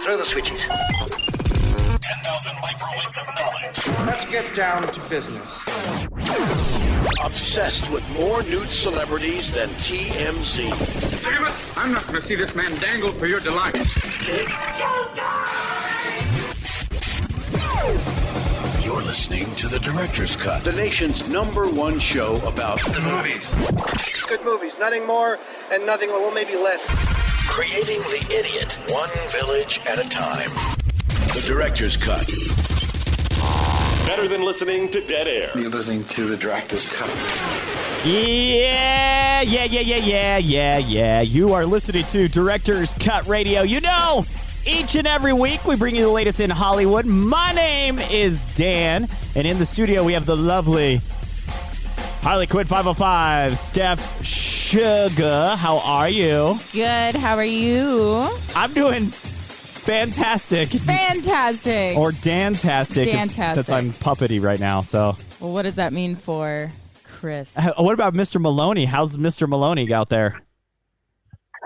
throw the switches. 10,000 microwatts of knowledge. Let's get down to business. Obsessed with more nude celebrities than TMZ. Damn it! I'm not going to see this man dangle for your delight. You're listening to The Director's Cut. The nation's #1 show about The movies. Good movies. Nothing more and nothing, well, maybe less. Creating the idiot, one village at a time. The Director's Cut. Better than listening to dead air. You're listening to The Director's Cut. Yeah. You are listening to Director's Cut Radio. You know, each and every week we bring you the latest in Hollywood. My name is Dan, and in the studio we have the lovely Harley Quinn 505, Steph Sugar. How are you? Good. How are you? I'm doing fantastic. Fantastic. Or dantastic. Dantastic. Since I'm puppety right now, so. Well, what does that mean for Chris? What about Mr. Maloney? How's Mr. Maloney out there?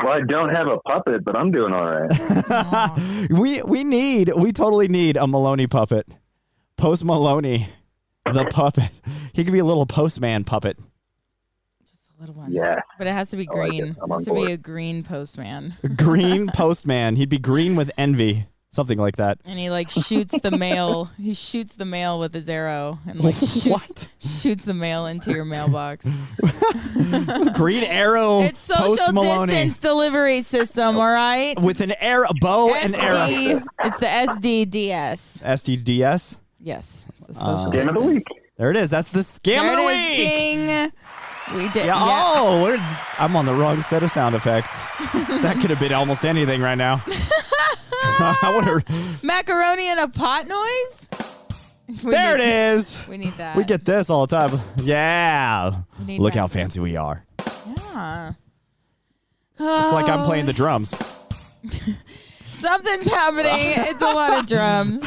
Well, I don't have a puppet, but I'm doing all right. we totally need a Maloney puppet. Post Malony, the puppet. He could be a little postman puppet. Just a little one. Yeah. But it has to be green. It has to be a green postman. Green postman. He'd be green with envy. Something like that. And he shoots the mail. He shoots the mail with his arrow and shoots the mail into your mailbox. Green arrow. It's social distance delivery system, all right? With an arrow, bow and arrow. It's the SDDS. SDDS? Yes. It's the social Scam of the week. There it is. That's the scam of the week. Ding. We did. Yeah. Oh, I'm on the wrong set of sound effects. That could have been almost anything right now. I wonder. Macaroni in a pot noise? There it is. We need that. We get this all the time. Yeah. Look that. how fancy we are. Yeah. It's like I'm playing the drums. Something's happening. It's a lot of drums.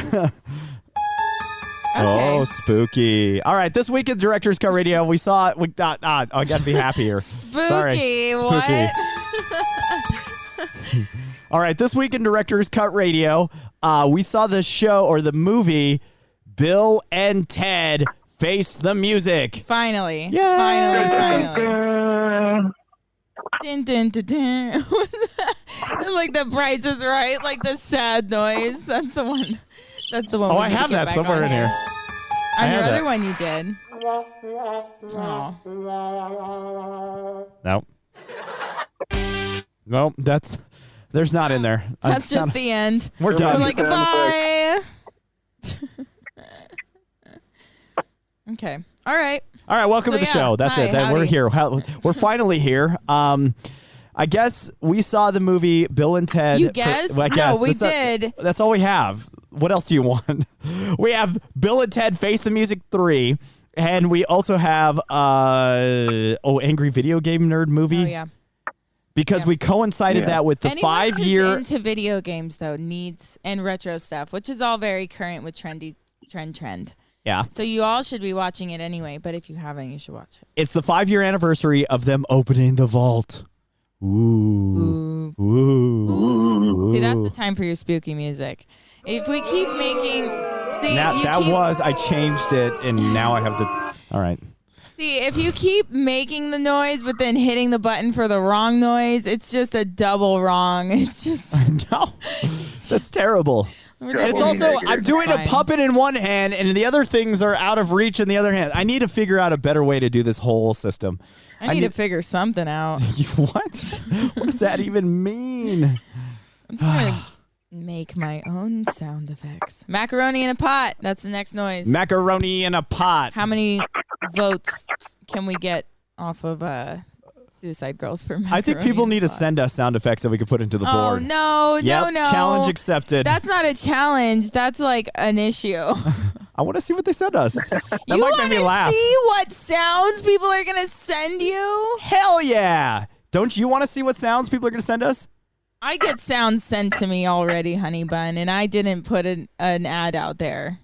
Okay. Oh, spooky. All right, this week in Director's Cut Radio, we saw I got to be happier. Spooky. Sorry. What? All right, this week in Director's Cut Radio, we saw the show or the movie Bill and Ted Face the Music. Finally. Yeah. Finally. Dun, dun, dun, dun. Like the Price is Right, like the sad noise. That's the one. Oh, I have that somewhere in here. On your other one you did. Oh. Nope, there's not in there. That's just the end. We're done. We're like, goodbye. Okay. All right. Welcome to the show. That's it. We're here. We're finally here. I guess we saw the movie Bill and Ted. You guess? No, we did. That's all we have. What else do you want? We have Bill and Ted Face the Music 3, and we also have Angry Video Game Nerd movie. Oh, yeah. Because we coincided that with the Anyone 5-year... who's into video games, though, needs... And retro stuff, which is all very current with trend. Yeah. So you all should be watching it anyway, but if you haven't, you should watch it. It's the 5-year anniversary of them opening the vault. Ooh. See, that's the time for your spooky music. If we keep making... I changed it, and now I have the... All right. See, if you keep making the noise, but then hitting the button for the wrong noise, it's just a double wrong. It's just... No. That's terrible. It's also, I'm doing a puppet in one hand, and the other things are out of reach in the other hand. I need to figure out a better way to do this whole system. I need to figure something out. What? What does that even mean? I'm just going to make my own sound effects. Macaroni in a pot. That's the next noise. Macaroni in a pot. How many votes can we get off of Suicide Girls for Macaroni? I think people need to send us sound effects that we can put into the board. Oh, no. Challenge accepted. That's not a challenge. That's like an issue. I want to see what they send us. That you might make me laugh. See what sounds people are going to send you? Hell yeah. Don't you want to see what sounds people are going to send us? I get sounds sent to me already, honey bun, and I didn't put an ad out there.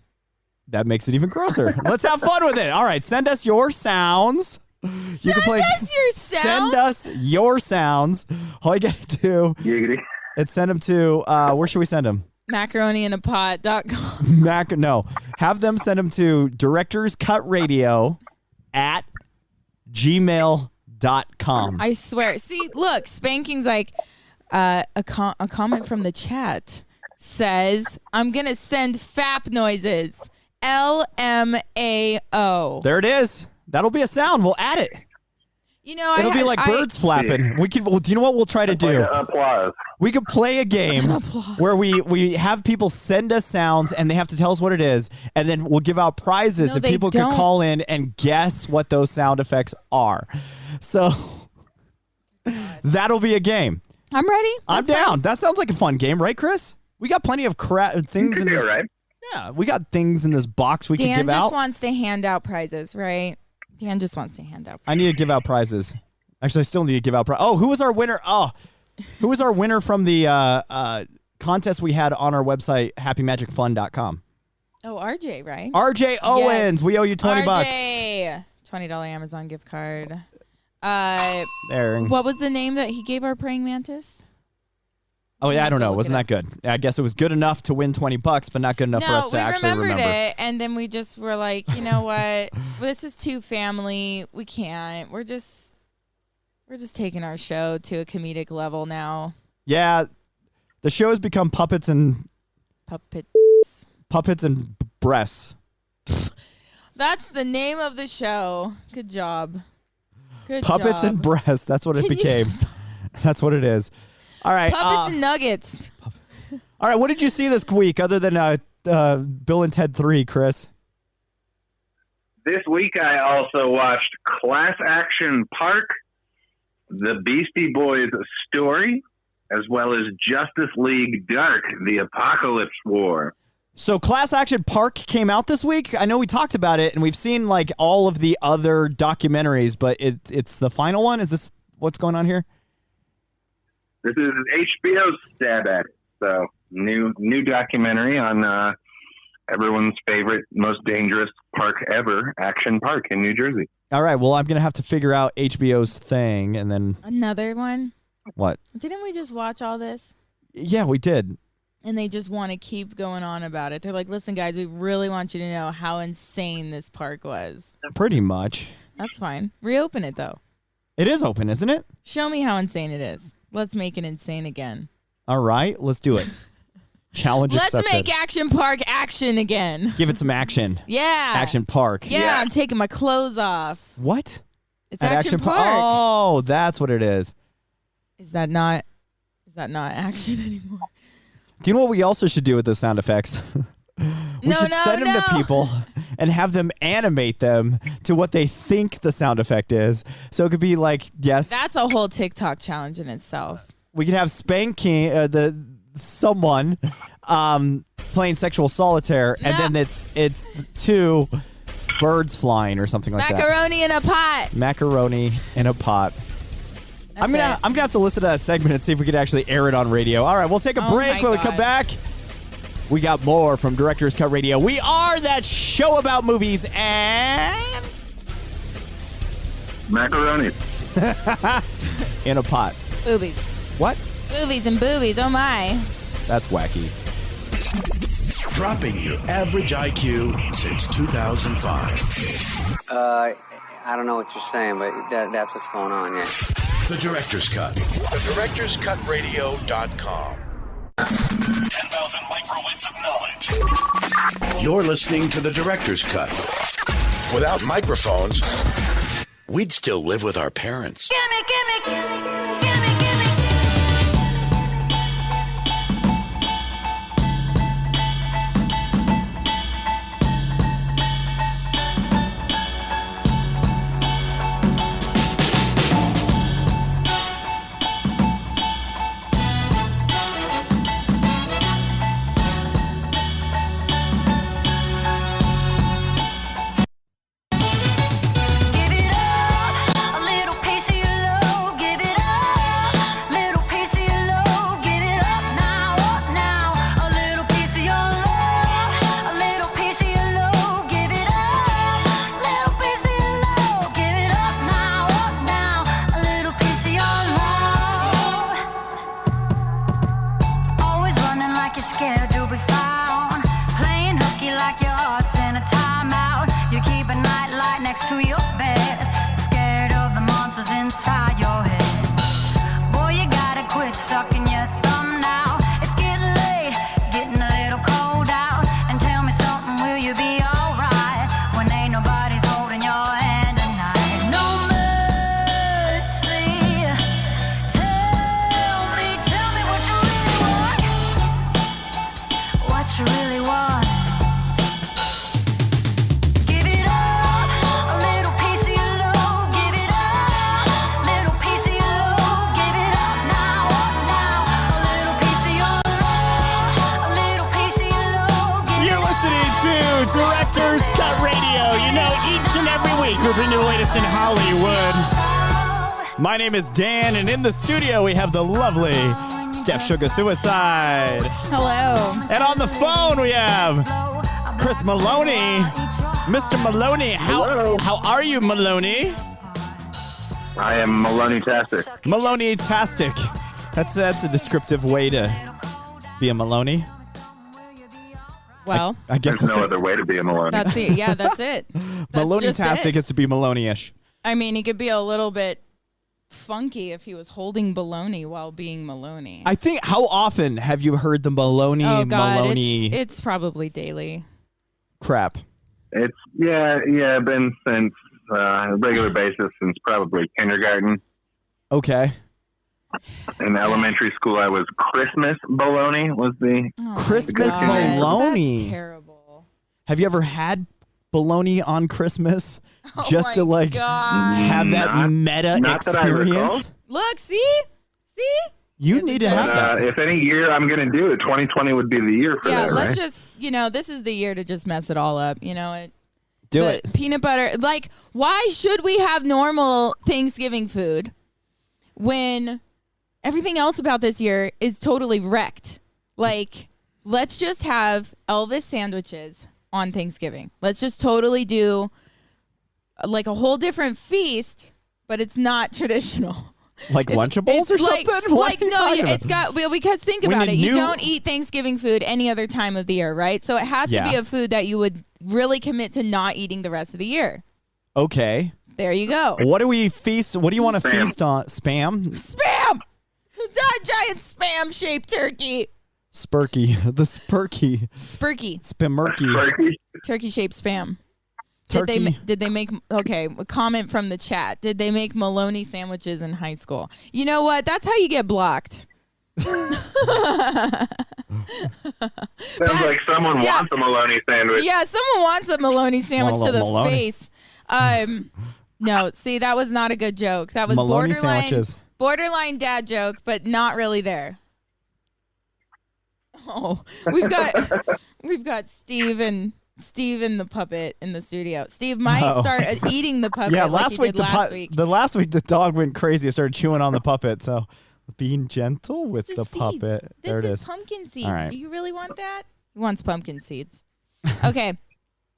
That makes it even grosser. Let's have fun with it. All right, send us your sounds. Send us your sounds? Send us your sounds. All you got to do is send them to, where should we send them? Macaroniinapot.com. No. Have them send them to directorscutradio@gmail.com. I swear. See, look, Spanking's like a comment from the chat says, I'm going to send FAP noises. LMAO. There it is. That'll be a sound. We'll add it. You know, It'll be like birds flapping. We could. Well, do you know what we'll try to do? Applause. We could play a game where we have people send us sounds and they have to tell us what it is, and then we'll give out prizes No, if they people don't. can call in and guess what those sound effects are. So that'll be a game. I'm ready. I'm down. That sounds like a fun game, right, Chris? We got plenty of things in this. Right? Yeah, we got things in this box we can Dan give out. just wants to hand out prizes, right? Dan just wants to hand out prizes. I need to give out prizes. Actually, I still need to give out prizes. Oh, who was our winner? Who was our winner from the contest we had on our website, happymagicfun.com? Oh, RJ, right? RJ Owens. Yes. We owe you $20. RJ. $20 Amazon gift card. There. What was the name that he gave our praying mantis? Oh, yeah, I don't know. look Wasn't it that good? I guess it was good enough to win $20, but not good enough for us to actually remember. No, we remembered it, and then we just were like, you know what? This is too family. We can't. We're just taking our show to a comedic level now. Yeah, the show has become puppets and breasts. That's the name of the show. Good job. Good Puppets job. and breasts. That's what it Can you became. stop? That's what it is. All right. Puppets and nuggets. All right. What did you see this week other than Bill and Ted 3, Chris? This week I also watched Class Action Park, The Beastie Boys Story, as well as Justice League Dark, The Apocalypse War. So Class Action Park came out this week. I know we talked about it, and we've seen like all of the other documentaries, but it's the final one. Is this what's going on here? This is HBO's stab at it. So new documentary on everyone's favorite, most dangerous park ever, Action Park in New Jersey. All right. Well, I'm going to have to figure out HBO's thing, and then... Another one? What? Didn't we just watch all this? Yeah, we did. And they just want to keep going on about it. They're like, listen, guys, we really want you to know how insane this park was. Pretty much. That's fine. Reopen it, though. It is open, isn't it? Show me how insane it is. Let's make it insane again. All right. Let's do it. Challenge Let's accepted. make Action Park action again. Give it some action. Yeah. Action Park. Yeah, I'm taking my clothes off. What? It's At Action Park. Oh, that's what it is. Is that not action anymore? Do you know what we also should do with those sound effects? We should send them to people and have them animate them to what they think the sound effect is. So it could be like, yes. That's a whole TikTok challenge in itself. We could have Spanking, someone playing sexual solitaire, and then it's two birds flying or something like Macaroni in a pot. Macaroni in a pot. That's I'm gonna have to listen to that segment and see if we could actually air it on radio. All right, we'll take a break. When we come back, we got more from Director's Cut Radio. We are that show about movies and macaroni in a pot. Boobies. What? Boobies and boobies. Oh my. That's wacky. Dropping your average IQ since 2005. I don't know what you're saying, but that's what's going on, yeah. The Director's Cut. TheDirector'sCutRadio.com. 10,000 microwinds of knowledge. You're listening to The Director's Cut. Without microphones, we'd still live with our parents. Gimme. Give it up, a little piece of your love. Give it up. you're scared you'll be found. Playing hooky like your heart's in a timeout. You keep a nightlight next to your bed, scared of the monsters inside your head. Boy, you gotta quit sucking your thumb now. It's getting late, getting a little cold out. And tell me something, will you be alright when ain't nobody's holding your hand tonight? No mercy. Tell me what you really want. What you really want. Give it up, a little piece of your love. Give it up, little piece of your love. Give it up now, a little piece of your love, a little piece of your love. Give You're it listening to Director's Cut Radio. You know, each and every week we're bringing you the latest in Hollywood. My name is Dan, and in the studio we have the lovely Steph Sugar Suicide. Hello. And on the phone we have Chris Malony. Mr. Malony, how are you, Malony? I am Maloney-tastic. Maloney-tastic. That's a descriptive way to be a Maloney. Well, I guess There's that's no it. other way to be a Maloney. that's it. Yeah, that's it. That's just Maloney-tastic it. is to be Maloney-ish. I mean, he could be a little bit funky if he was holding baloney while being Maloney. I think, how often have you heard the Maloney, Oh God, Maloney it's probably daily. crap? It's been since regular basis since probably kindergarten. Okay. In elementary school, I was Christmas bologna was the Oh, Christmas my God. bologna. That's terrible. Have you ever had bologna on Christmas just to like God. have that Not- meta not that I recall. experience? Look, see? You Is need it to have done? that. if any year I'm going to do it, 2020 would be the year for Yeah, that, let's right? just, this is the year to just mess it all up. You know, Do the it. peanut butter. Like, why should we have normal Thanksgiving food when everything else about this year is totally wrecked? Like, let's just have Elvis sandwiches on Thanksgiving. Let's just totally do like a whole different feast, but it's not traditional. Like Lunchables or like, something? What Like, are you no, talking about? it's got, well, because think When about the it. You new- don't eat Thanksgiving food any other time of the year, right? So it has to Yeah. be a food that you would really commit to not eating the rest of the year. Okay. There you go. What do we feast? What do you want to Spam. feast on? Spam? Spam! That giant spam-shaped turkey. Spurky. The spurky. Spurky. Spimurky. Turkey. Turkey-shaped spam. Turkey. Did they make, okay, a comment from the chat. Did they make Maloney sandwiches in high school? You know what? That's how you get blocked. Sounds like someone Yeah. wants a Maloney sandwich. Yeah, someone wants a Maloney sandwich Want a to the little Maloney. face. No, see, that was not a good joke. That was Maloney borderline sandwiches. borderline dad joke, but not really there. Oh, we've got Steve and the puppet in the studio. Steve might start eating the puppet. Yeah, like last he week did last week. the last week the dog went crazy. It started chewing on the puppet. So being gentle with This the is seeds. puppet. This There it is is. pumpkin seeds. All right. Do you really want that? He wants pumpkin seeds. Okay.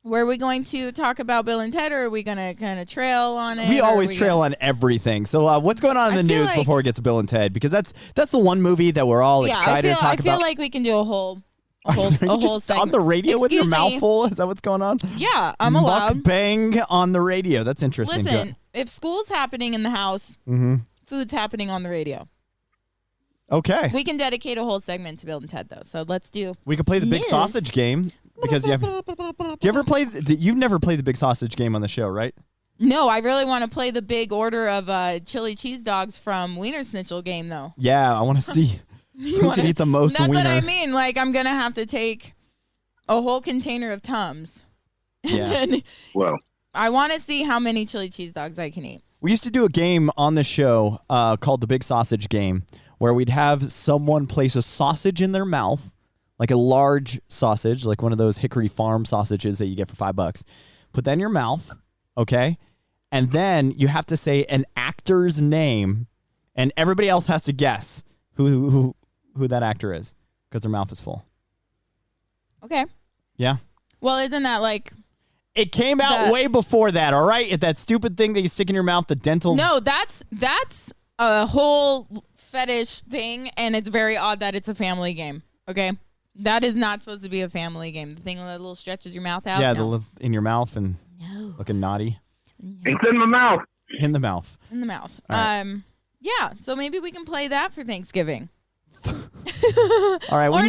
Were we going to talk about Bill and Ted, or are we going to kind of trail on it? We or are always we trail gonna- on everything. So what's going on in I the feel news like- before we get to Bill and Ted? Because that's the one movie that we're all excited to talk I feel about. like we can do a whole Are you just segment. on the radio with your Excuse mouth me. full? Is that what's going on? Yeah, I'm allowed. Mukbang on the radio. That's interesting. Listen, if school's happening in the house, Mm-hmm. food's happening on the radio. Okay. We can dedicate a whole segment to Bill and Ted, though. So let's do. We could play the big News. sausage game because you ever play? You've never played the big sausage game on the show, right? No, I really want to play the big order of chili cheese dogs from Wiener Schnitzel game, though. Yeah, I want to see who can eat the most That's wiener. what I mean. Like, I'm going to have to take a whole container of Tums. Yeah. And Whoa. I want to see how many chili cheese dogs I can eat. We used to do a game on the show called the Big Sausage Game, where we'd have someone place a sausage in their mouth, like a large sausage, like one of those Hickory Farm sausages that you get for $5. Put that in your mouth, okay? And then you have to say an actor's name, and everybody else has to guess who that actor is because their mouth is full. Okay. Yeah? Well, isn't that like... It came out way before that, all right? That stupid thing that you stick in your mouth, the dental... No, that's a whole fetish thing, and it's very odd that it's a family game. Okay, That is not supposed to be a family game. The thing that little stretches your mouth out. Yeah, No. in your mouth and looking naughty. It's in my mouth. In the mouth. In the mouth. All right. Yeah. So maybe we can play that for Thanksgiving. All right. Or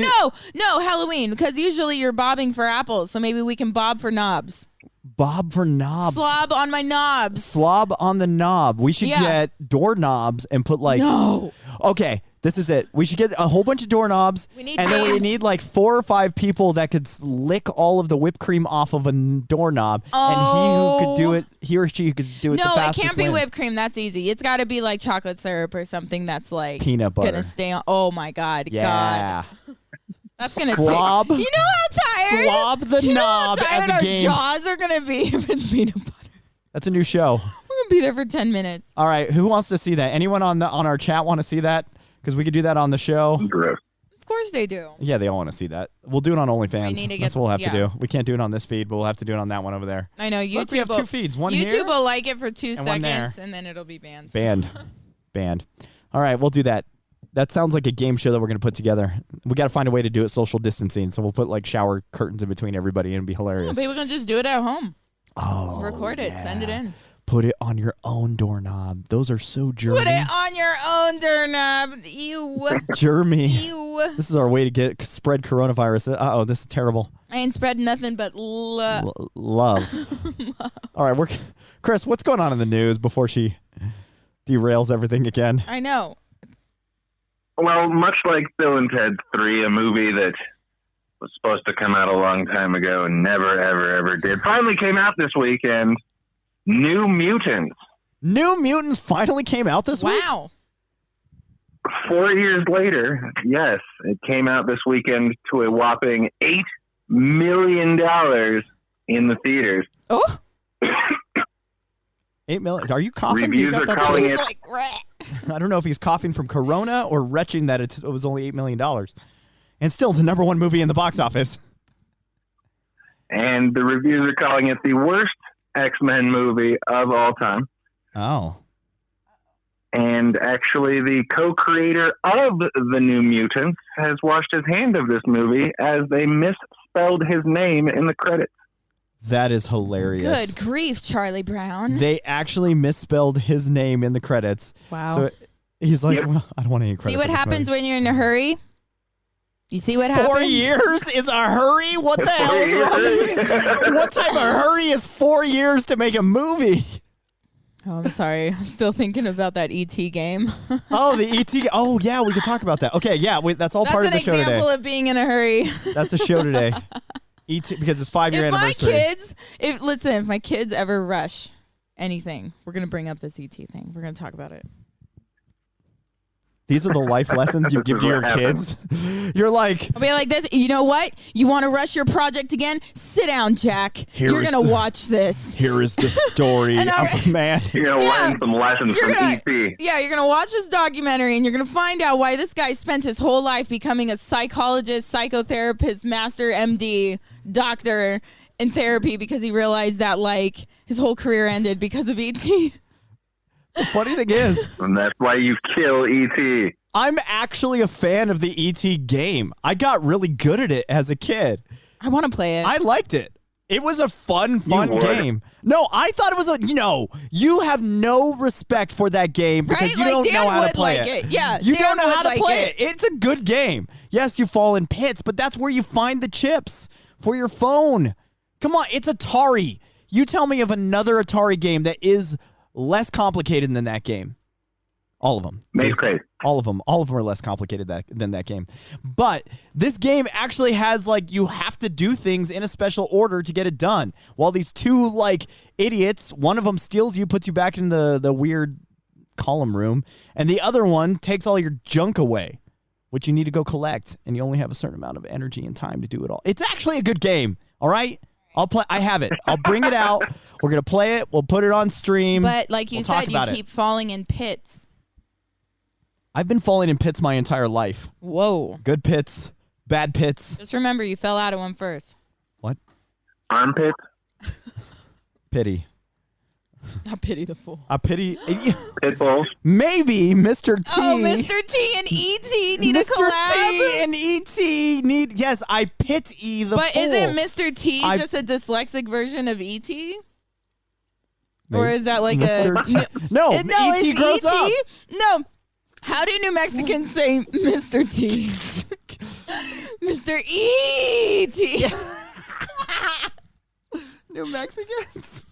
no, Halloween, because usually you're bobbing for apples. So maybe we can bob for knobs. Bob for knobs. Slob on my knobs. Slob on the knob. We should get doorknobs and put like. No. Okay, this is it. We should get a whole bunch of doorknobs. We need and then we names. need like 4 or 5 people that could lick all of the whipped cream off of a doorknob. And he or she who could do it the No, it fastest can't be wins. whipped cream. That's easy. It's got to be like chocolate syrup or something that's like Peanut butter. Gonna stay on. Oh my God. Yeah. God. That's gonna Slob. take. You know how tired. Slob the you know knob how tired as a our game. jaws are gonna be if it's peanut butter. That's a new show. We're gonna be there for 10 minutes. All right, who wants to see that? Anyone on our chat want to see that? Because we could do that on the show. Gross. Of course they do. Yeah, they all want to see that. We'll do it on OnlyFans. need to That's get- what we'll have to yeah. do. We can't do it on this feed, but we'll have to do it on that one over there. I know YouTube. Look, we have 2 feeds. One YouTube here will like it for 2 and one there. seconds, and then it'll be banned. Banned. All right, we'll do that. That sounds like a game show that we're going to put together. We got to find a way to do it social distancing, so we'll put like shower curtains in between everybody and it'll be hilarious. Maybe we can just do it at home. Oh, Record it. Send it in. Put it on your own doorknob. Those are so germy. Put it on your own doorknob. Ew. Germy. Ew. This is our way to spread coronavirus. Uh-oh, this is terrible. I ain't spread nothing but love. All right, Chris, what's going on in the news before she derails everything again? I know. Well, much like Bill and Ted 3, a movie that was supposed to come out a long time ago and never, ever, ever did, finally came out this weekend. New Mutants. New Mutants finally came out this week? Wow. 4 years later, yes, it came out this weekend to a whopping $8 million in the theaters. Oh. 8 million. Are you coughing? Reviews You got are that calling thing? it. Like, I don't know if he's coughing from corona or retching that it was only $8 million. And still the number 1 movie in the box office. And the reviews are calling it the worst X-Men movie of all time. Oh. And actually, the co-creator of the New Mutants has washed his hand of this movie as they misspelled his name in the credits. That is hilarious. good grief, Charlie Brown. They actually misspelled his name in the credits. Wow. So he's like, Yep. well, I don't want any credit. See what for this happens movie. when you're in a hurry? You see what 4 happens? years is a hurry? What the hell is wrong with me? What type of hurry is 4 years to make a movie? Oh, I'm sorry. I'm still thinking about that E.T. game. Oh, the E.T. Oh, yeah, we could talk about that. Okay, yeah, that's all part of the show That's an example today. of being in a hurry. That's the show today. E.T. because it's 5-year anniversary. If my kids ever rush anything, we're going to bring up this E.T. thing. We're going to talk about it. These are the life lessons you give to your kids. You're like, I'll be like this. You know what? You want to rush your project again? Sit down, Jack. Here You're is going to the- watch this. here is the story And of a man. You're going to Yeah. learn some lessons You're from gonna, E.T. yeah, you're gonna watch this documentary and you're gonna find out why this guy spent his whole life becoming a psychologist, psychotherapist, master MD, doctor in therapy because he realized that like his whole career ended because of ET. The funny thing is, And that's why you kill E.T. I'm actually a fan of the E.T. game. I got really good at it as a kid. I want to play it. I liked it. It was a fun would. game. No, I thought it was you have no respect for that game because Right? you Like, don't Dan know how to would play like it. it. Yeah, You Dan don't know would how to like play it. it. It's a good game. Yes, you fall in pits, but that's where you find the chips for your phone. Come on, it's Atari. You tell me of another Atari game that is less complicated than that game. All of them. Maze Craze. All of them are less complicated than that game. But this game actually has like you have to do things in a special order to get it done. While these two like idiots, one of them steals you, puts you back in the weird column room, and the other one takes all your junk away, which you need to go collect, and you only have a certain amount of energy and time to do it all. It's actually a good game. All right? I'll play. I have it. I'll bring it out. We're gonna play it. We'll put it on stream. but like you We'll talk said, you about it. keep falling in pits. I've been falling in pits my entire life. Whoa. Good pits, bad pits. Just remember, you fell out of one first. What? Armpit. Pity. I pity the fool. I pity. Pitbulls. Maybe Mr. T. Oh, Mr. T and E.T. need a Mr. collab. T and E.T. need. Yes, I pity the But fool. isn't Mr. T just a dyslexic version of E.T.? Or is that like Mr. a... T. No, E.T. it's grows up. E.T.? No. How do New Mexicans say Mr. T? Mr. E.T. New Mexicans.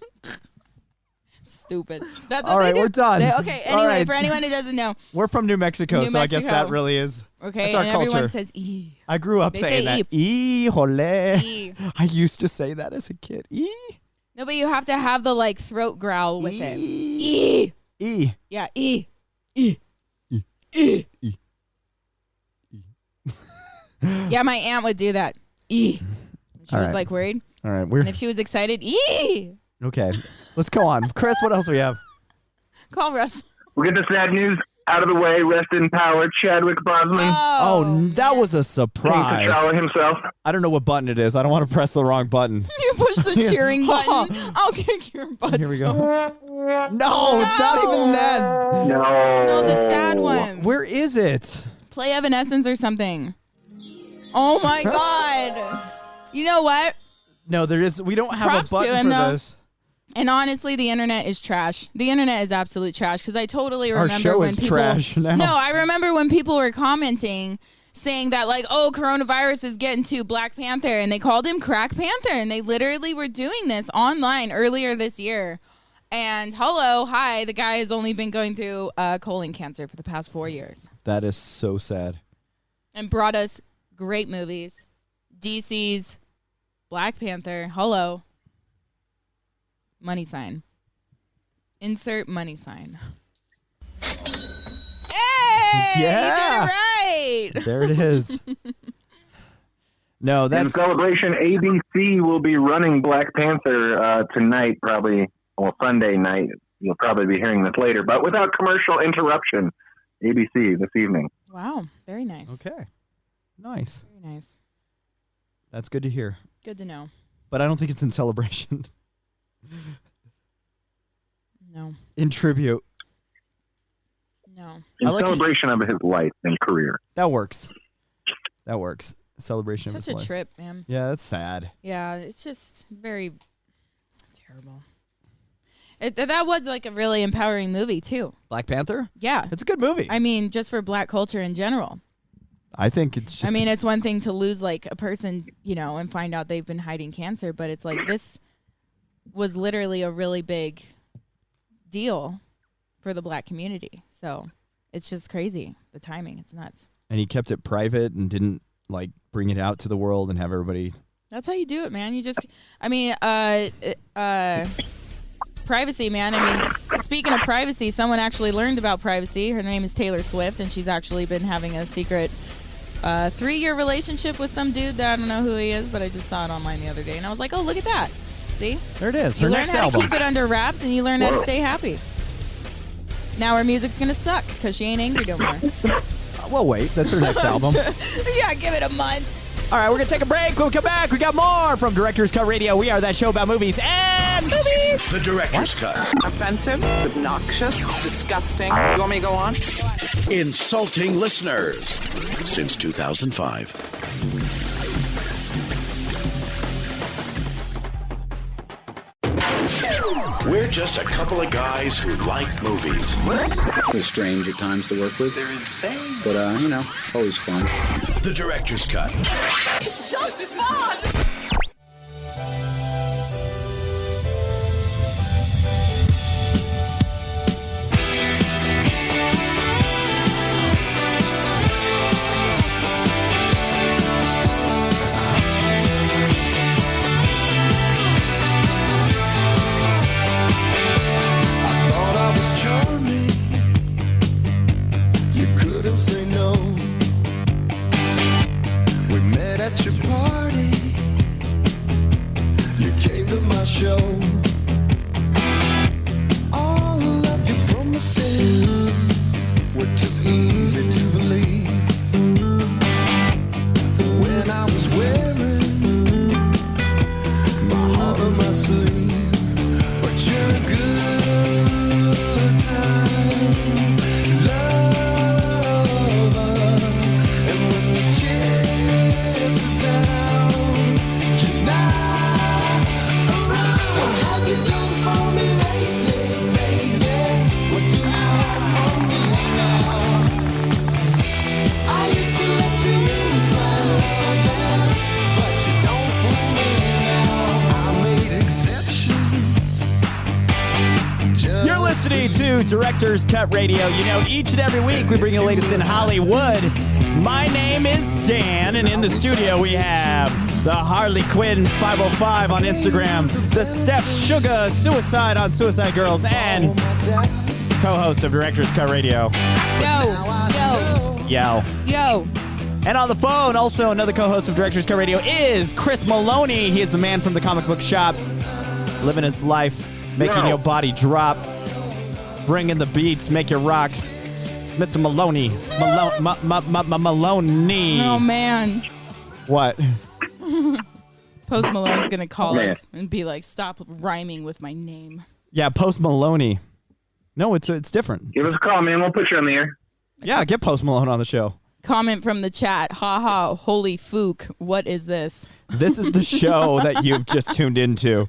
Stupid. That's what All they right, do. we're done. Okay, anyway, All right. for anyone who doesn't know. We're from New Mexico, so I guess that really is. Okay, that's our and culture. everyone says E. I grew up They saying say that. Híjole. E. I used to say that as a kid. E. No, but you have to have the like throat growl with it. E. E. Yeah, E. E. E. E. Yeah, my aunt would do that. E. She All was right. like worried. All right, And if she was excited, E. okay. Let's go on, Chris. What else do we have? Call Russ. We'll get the sad news out of the way. Rest in power, Chadwick Boseman. Oh, that was a surprise. King T'Challa himself. I don't know what button it is. I don't want to press the wrong button. You push the cheering button. I'll kick your butt. Here we go. No, not even that. No, the sad one. Where is it? Play Evanescence or something. Oh my God. You know what? No, there is. We don't have Props a to button him, for though. this. And honestly, the internet is trash. The internet is absolute trash because I totally Our remember show when is people. trash now. No, I remember when people were commenting saying that like, oh, coronavirus is getting to Black Panther, and they called him Crack Panther, and they literally were doing this online earlier this year. And hi, the guy has only been going through colon cancer for the past 4 years, That is so sad. and brought us great movies. DC's Black Panther. Money sign. Insert money sign. Hey! Yeah. You did it right! There it is. No, In that's celebration, ABC will be running Black Panther tonight, probably, or Sunday night. You'll probably be hearing this later, but without commercial interruption. ABC this evening. Wow. Very nice. okay. Nice. Very nice. That's good to hear. Good to know. But I don't think it's in celebration. No. In tribute. No. In I like celebration of his life and career. That works. That works. Celebration of Such his a life. trip, man. Yeah, that's sad. Yeah, it's just very terrible. That was like a really empowering movie, too. Black Panther? Yeah. It's a good movie. I mean, just for black culture in general. I think it's just. I mean, it's one thing to lose like a person, and find out they've been hiding cancer, but it's like this was literally a really big deal for the black community. So it's just crazy. The timing, it's nuts. And he kept it private and didn't like bring it out to the world and have everybody. That's how you do it, man. You just, privacy, man. I mean, speaking of privacy, someone actually learned about privacy. Her name is Taylor Swift, and she's actually been having a secret 3-year relationship with some dude that I don't know who he is, but I just saw it online the other day, and I was like, oh, look at that. See? There it is. You Her learn next how album. to keep it under wraps, and you learn how to stay happy. Now her music's going to suck because she ain't angry no more. Well, wait. That's her next album. Yeah, give it a month. All right, we're going to take a break. When we come back, we got more from Director's Cut Radio. We are that show about movies and movies. The Director's Cut. Offensive, obnoxious, disgusting. You want me to go on? Insulting listeners since 2005. We're just a couple of guys who like movies. It's strange at times to work with. They're insane. But, always fun. The Director's Cut. It's just fun! Say no. We met at your party. City to Director's Cut Radio. You know, each and every week we bring you the latest in Hollywood. My name is Dan, and in the studio we have the Harley Quinn 505 on Instagram, the Steph Sugar Suicide on Suicide Girls, and co-host of Director's Cut Radio. Yo. And on the phone, also another co-host of Director's Cut Radio is Chris Malony. He is the man from the comic book shop, living his life, making your body drop, bringing the beats, make you rock. Mr. Malony. Malony. Oh, man. What? Post Malone's going to call us and be like, stop rhyming with my name. Yeah, Post Malony. No, it's different. Give us a call, man. We'll put you on the air. Yeah, get Post Malone on the show. Comment from the chat. Ha ha, holy fook. What is this? This is the show that you've just tuned into.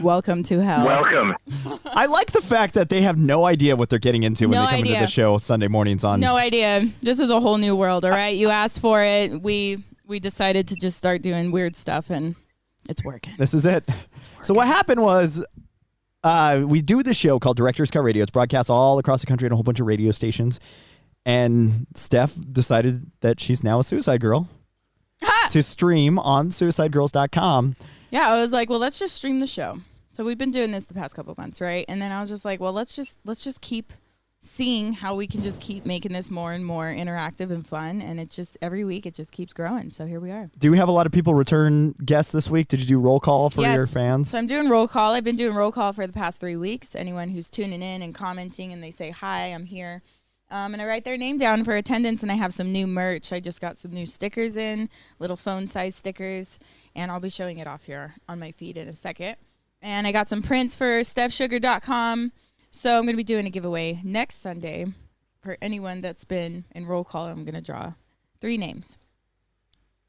Welcome to hell. Welcome. I like the fact that they have no idea what they're getting into when they come into the show Sunday mornings on. No idea. This is a whole new world, all right? You asked for it. We decided to just start doing weird stuff, and it's working. This is it. So what happened was we do this show called Director's Cut Radio. It's broadcast all across the country on a whole bunch of radio stations. And Steph decided that she's now a Suicide Girl to stream on suicidegirls.com. Yeah, I was like, well, let's just stream the show. So we've been doing this the past couple of months, right? And then I was just like, well, let's just keep seeing how we can just keep making this more and more interactive and fun. And it's just every week it just keeps growing. So here we are. Do we have a lot of people return guests this week? Did you do roll call for your fans? So I'm doing roll call. I've been doing roll call for the past 3 weeks. Anyone who's tuning in and commenting and they say, hi, I'm here. And I write their name down for attendance, and I have some new merch. I just got some new stickers in, little phone-size stickers, and I'll be showing it off here on my feed in a second. And I got some prints for StephSugar.com. So I'm going to be doing a giveaway next Sunday for anyone that's been in roll call. I'm going to draw 3 names.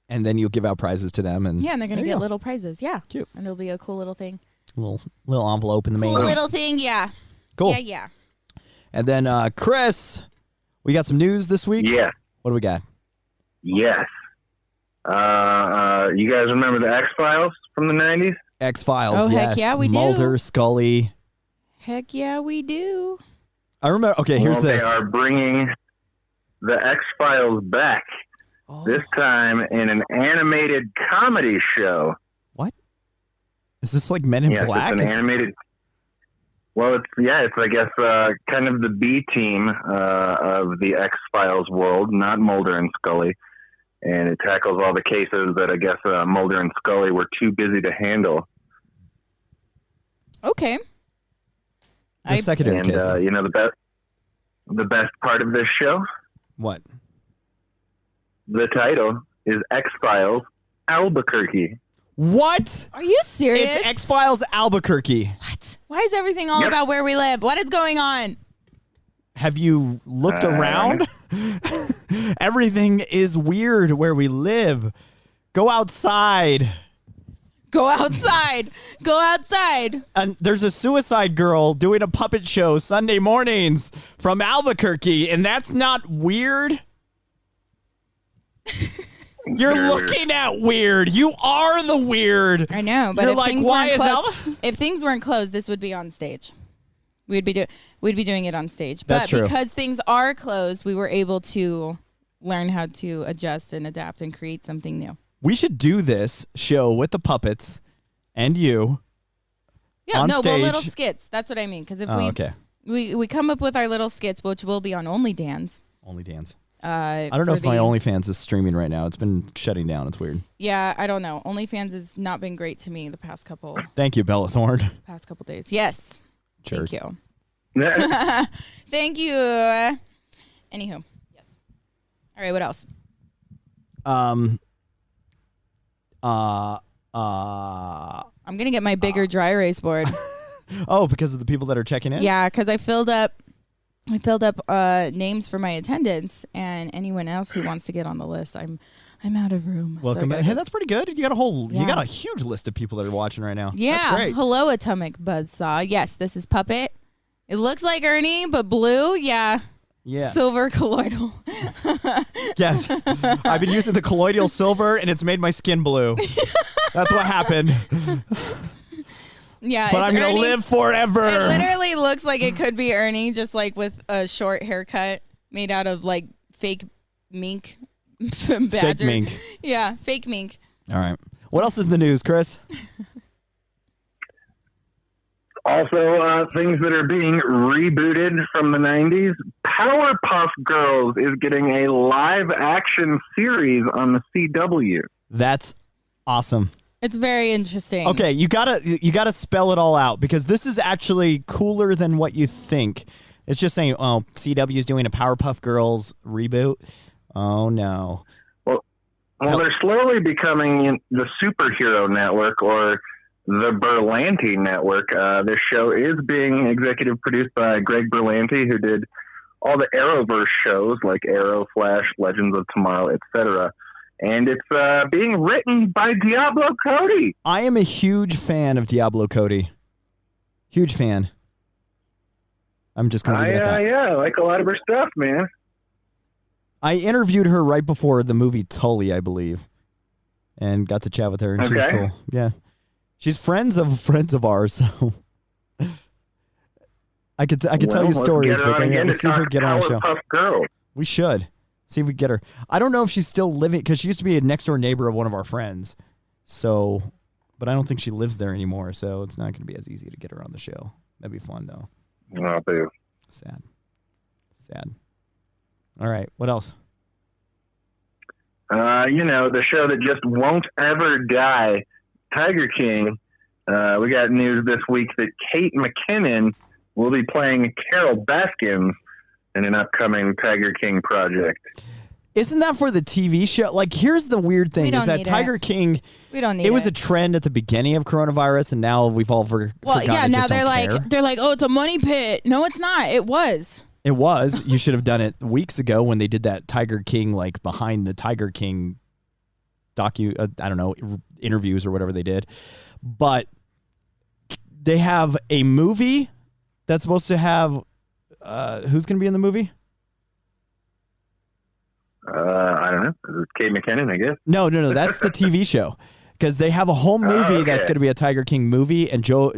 And then you'll give out prizes to them. And yeah, and they're going to get little prizes. Yeah. Cute. And it'll be a cool little thing. Little envelope in the mail. Cool little thing, yeah. Cool. Yeah. And then Chris, we got some news this week? Yeah. What do we got? Yes. You guys remember the X-Files from the 90s? X-Files, oh, yes. Heck yeah, we Mulder, do. Scully. Heck yeah, we do. I remember. Okay, here's this. They are bringing the X-Files back, this time in an animated comedy show. What? Is this like Men in Black? It's an animated... Well, it's I guess kind of the B team of the X-Files world, not Mulder and Scully, and it tackles all the cases that I guess Mulder and Scully were too busy to handle. Okay. The secondary cases. The best part of this show. What? The title is X-Files Albuquerque. What? Are you serious? It's X-Files Albuquerque. What? Why is everything all about where we live? What is going on? Have you looked around? Everything is weird where we live. Go outside. Go outside. Go outside. And there's a Suicide Girl doing a puppet show Sunday mornings from Albuquerque, and that's not weird? You're looking at weird. You are the weird. I know, but You're if like, things why weren't is closed, if things weren't closed, this would be on stage. We'd be doing it on stage. That's but true. Because things are closed, we were able to learn how to adjust and adapt and create something new. We should do this show with the puppets and you. Yeah, on no, stage. but little skits. That's what I mean. Because if okay. we come up with our little skits, which will be on OnlyDans. OnlyDans. I don't know if my OnlyFans is streaming right now. It's been shutting down. It's weird. Yeah, I don't know. OnlyFans has not been great to me the past couple. Thank you, Bella Thorne. Past couple days. Yes. Jerk. Thank you. Thank you. Anywho. Yes. All right, what else? I'm gonna get my bigger dry erase board. Oh, because of the people that are checking in? Yeah, because I filled up names for my attendance, and anyone else who wants to get on the list, I'm out of room. Welcome back. Hey, that's pretty good. You got you got a huge list of people that are watching right now. Yeah. That's great. Hello, Atomic Buzzsaw. Yes, this is Puppet. It looks like Ernie, but blue. Yeah. Yeah. Silver colloidal. Yes. I've been using the colloidal silver, and it's made my skin blue. That's what happened. Yeah, but it's I'm going to Ernie. live forever. It literally looks like it could be Ernie, just like with a short haircut made out of like fake mink. Badger. Fake mink. Yeah, fake mink. All right. What else is in the news, Chris? Also, things that are being rebooted from the 90s. Powerpuff Girls is getting a live-action series on the CW. That's awesome. It's very interesting. Okay, you gotta spell it all out because this is actually cooler than what you think. It's just saying, oh, CW is doing a Powerpuff Girls reboot. Oh no. Well, they're slowly becoming the superhero network or the Berlanti network. This show is being executive produced by Greg Berlanti, who did all the Arrowverse shows like Arrow, Flash, Legends of Tomorrow, etc. And it's being written by Diablo Cody. I am a huge fan of Diablo Cody. Huge fan. I'm just going to leave it at that. Yeah, I like a lot of her stuff, man. I interviewed her right before the movie Tully, I believe, and got to chat with her, and she was cool. Yeah. She's friends of ours, so I could tell you stories, but let's see if we can get her on the show. Girl. We should. See if we can get her. I don't know if she's still living, because she used to be a next-door neighbor of one of our friends. So, but I don't think she lives there anymore, so it's not going to be as easy to get her on the show. That'd be fun, though. Oh, boo. Sad. All right, what else? The show that just won't ever die, Tiger King. We got news this week that Kate McKinnon will be playing Carol Baskins in an upcoming Tiger King project. Isn't that for the TV show? Like, here's the weird thing: is that Tiger King? We don't need it. It was a trend at the beginning of coronavirus, and now we've all forgotten. Yeah, now they're care. like, oh, it's a money pit. No, it's not. It was. It was. You should have done it weeks ago when they did that Tiger King, like behind the Tiger King interviews or whatever they did. But they have a movie that's supposed to have who's going to be in the movie? I don't know. Is it Kate McKinnon, I guess? No. That's the TV show. Because they have a whole movie that's going to be a Tiger King movie, and Joe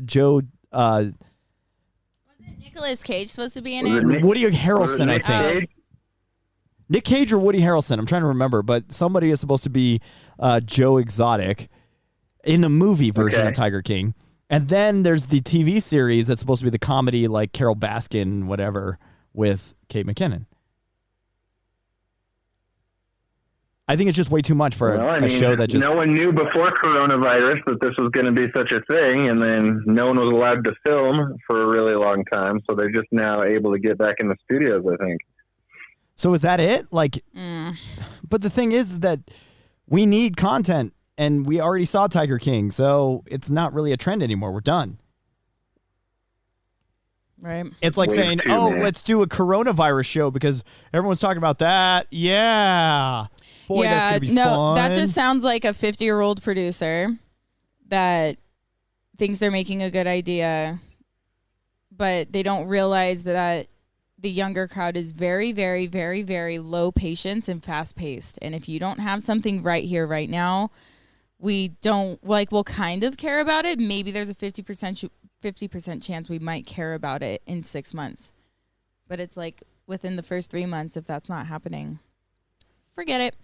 wasn't Nicolas Cage supposed to be in it? Woody Harrelson, I think. Nick Cage or Woody Harrelson. I'm trying to remember, but somebody is supposed to be Joe Exotic in the movie version of Tiger King. And then there's the TV series that's supposed to be the comedy, like Carol Baskin, whatever, with Kate McKinnon. I think it's just way too much for a show that just... No one knew before coronavirus that this was going to be such a thing, and then no one was allowed to film for a really long time, so they're just now able to get back in the studios, I think. So is that it? But the thing is that we need content, and we already saw Tiger King, so it's not really a trend anymore. We're done. Right. It's like saying, let's do a coronavirus show because everyone's talking about that. Yeah. Boy, that's going to be fun. That just sounds like a 50-year-old producer that thinks they're making a good idea, but they don't realize that the younger crowd is very, very, very, very low patience and fast-paced. And if you don't have something right here, right now, we'll kind of care about it. Maybe there's a 50% chance we might care about it in 6 months. But it's like within the first 3 months, if that's not happening, forget it.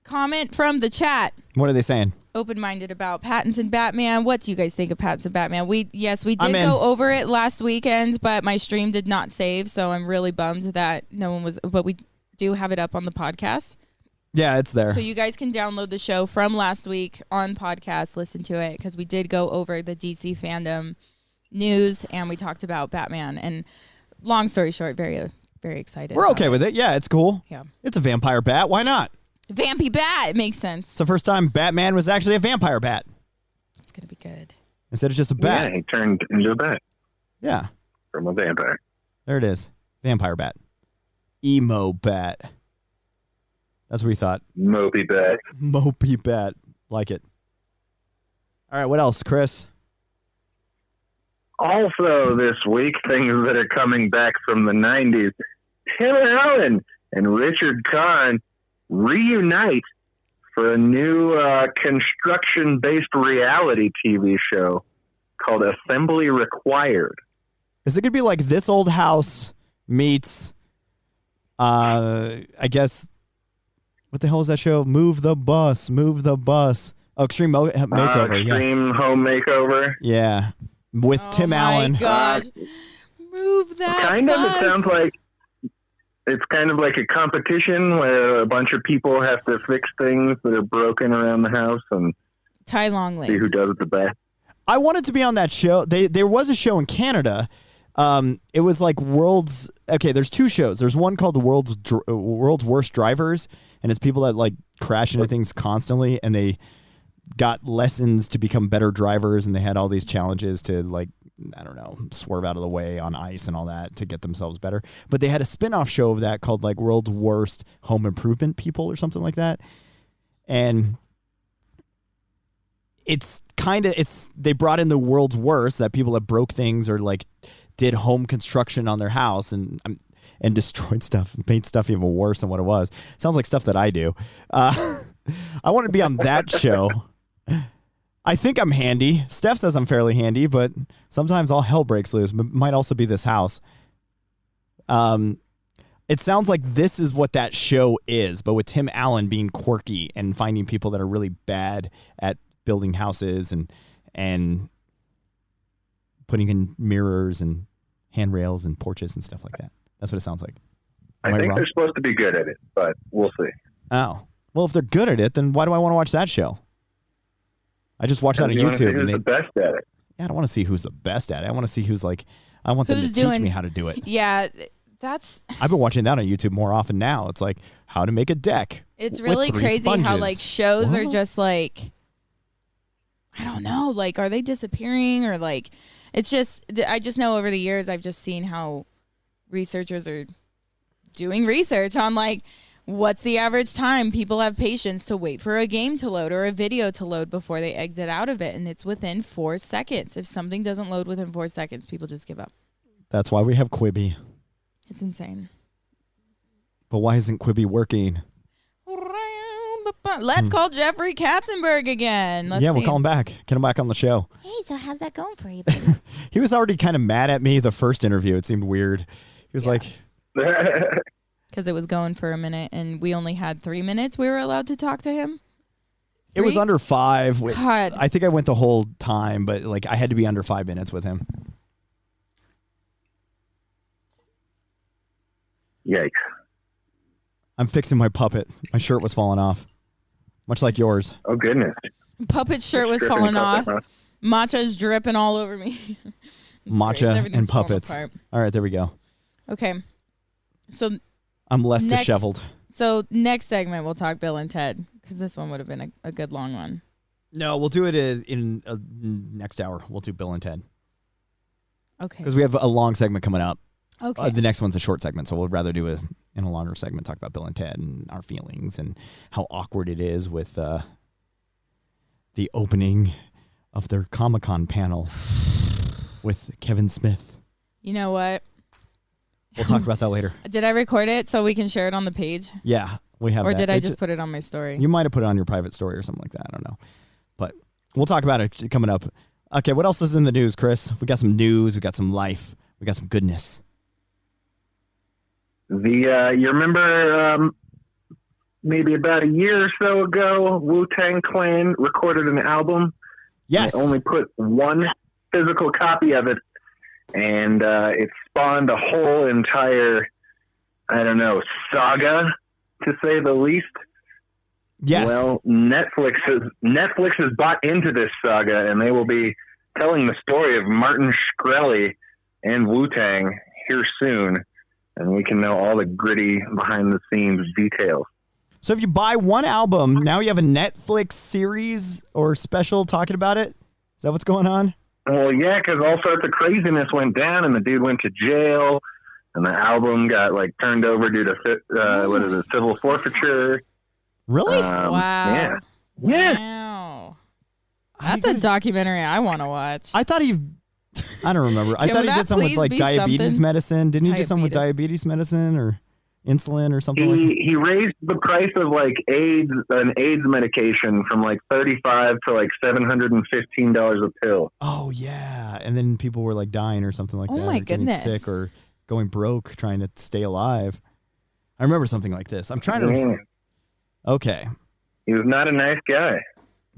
Comment from the chat. What are they saying? Open-minded about Pattinson Batman. What do you guys think of Pattinson Batman? We did go over it last weekend, but my stream did not save, so I'm really bummed that no one was. But we do have it up on the podcast. Yeah, it's there. So you guys can download the show from last week on podcast, listen to it, because we did go over the DC fandom news, and we talked about Batman. And long story short, very, very excited. We're okay with it. Yeah, it's cool. Yeah. It's a vampire bat. Why not? Vampy bat. It makes sense. It's the first time Batman was actually a vampire bat. It's going to be good. Instead of just a bat. Yeah, he turned into a bat. Yeah. From a vampire. There it is. Vampire bat. Emo bat. That's what we thought. Mopey bat. Mopey bat. Like it. All right, what else, Chris? Also this week, things that are coming back from the 90s. Tim Allen and Richard Kahn reunite for a new construction-based reality TV show. called Assembly Required. Is it going to be like This Old House meets, I guess, what the hell is that show? Move the Bus. Oh, Extreme Makeover. Extreme Home Makeover. Yeah. With Tim Allen. Oh, my gosh. Move that Kind bus. of. It sounds like it's kind of like a competition where a bunch of people have to fix things that are broken around the house and Ty Longley. see who does it the best. I wanted to be on that show. There was a show in Canada. It was like World's. Okay, there's two shows. There's one called the World's Worst Drivers, and it's people that like crash into things constantly, and they got lessons to become better drivers, and they had all these challenges to like, I don't know, swerve out of the way on ice and all that to get themselves better. But they had a spin-off show of that called like World's Worst Home Improvement People or something like that. And they brought in the world's worst, that people that broke things or like did home construction on their house and destroyed stuff, made stuff even worse than what it was. Sounds like stuff that I do. I want to be on that show. I think I'm handy. Steph says I'm fairly handy, but sometimes all hell breaks loose. Might also be this house. It sounds like this is what that show is, but with Tim Allen being quirky and finding people that are really bad at building houses and putting in mirrors and handrails and porches and stuff like that. That's what it sounds like. I think they're supposed to be good at it, but we'll see. Oh. Well, if they're good at it, then why do I want to watch that show? I just watched that on YouTube. Who's the best at it? Yeah, I don't want to see who's the best at it. I want to see who's like, I want them to teach me how to do it. Yeah, that's... I've been watching that on YouTube more often now. It's like how to make a deck. It's really crazy sponges. how like shows are just like, I don't know, like are they disappearing or like, it's just, I just know over the years I've just seen how researchers are doing research on like, what's the average time people have patience to wait for a game to load or a video to load before they exit out of it? And it's within 4 seconds. If something doesn't load within 4 seconds, people just give up. That's why we have Quibi. It's insane. But why isn't Quibi working? Let's call Jeffrey Katzenberg again. Let's see. We'll call him back. Get him back on the show. Hey, so how's that going for you? He was already kind of mad at me the first interview. It seemed weird. He was like... Because it was going for a minute, and we only had 3 minutes we were allowed to talk to him. It was under 5. God. I think I went the whole time, but like I had to be under 5 minutes with him. Yikes. I'm fixing my puppet. My shirt was falling off. Much like yours. Oh, goodness. Puppet's shirt was falling off. Matcha's dripping all over me. Matcha and puppets. All right, there we go. Okay. So I'm less disheveled. So next segment, we'll talk Bill and Ted, because this one would have been a good long one. No, we'll do it in next hour. We'll do Bill and Ted. Okay. Because we have a long segment coming up. Okay. The next one's a short segment, so we'll rather do in a longer segment, talk about Bill and Ted and our feelings and how awkward it is with the opening of their Comic-Con panel with Kevin Smith. You know what? We'll talk about that later. Did I record it so we can share it on the page? Yeah, we have Or that. did I just put it on my story? You might have put it on your private story or something like that. I don't know. But we'll talk about it coming up. Okay, what else is in the news, Chris? We got some news. We got some life. We got some goodness. You remember maybe about a year or so ago, Wu-Tang Clan recorded an album. Yes. They only put one physical copy of it, and it spawned a whole entire, I don't know, saga, to say the least. Yes. Well, Netflix has bought into this saga, and they will be telling the story of Martin Shkreli and Wu-Tang here soon. And we can know all the gritty behind-the-scenes details. So if you buy one album, now you have a Netflix series or special talking about it? Is that what's going on? Well, yeah, because all sorts of craziness went down, and the dude went to jail, and the album got turned over due to civil forfeiture. Really? Wow. Yeah. Wow. That's a documentary I want to watch. I thought I don't remember. I thought he did something with diabetes medicine. Didn't he do something with diabetes medicine or insulin or something like that? He raised the price of like an AIDS medication from like $35 to like $715 a pill. Oh yeah, and then people were like dying or something like that. Oh my or getting goodness. sick or going broke trying to stay alive. I remember something like this. I'm trying to. Okay. He was not a nice guy,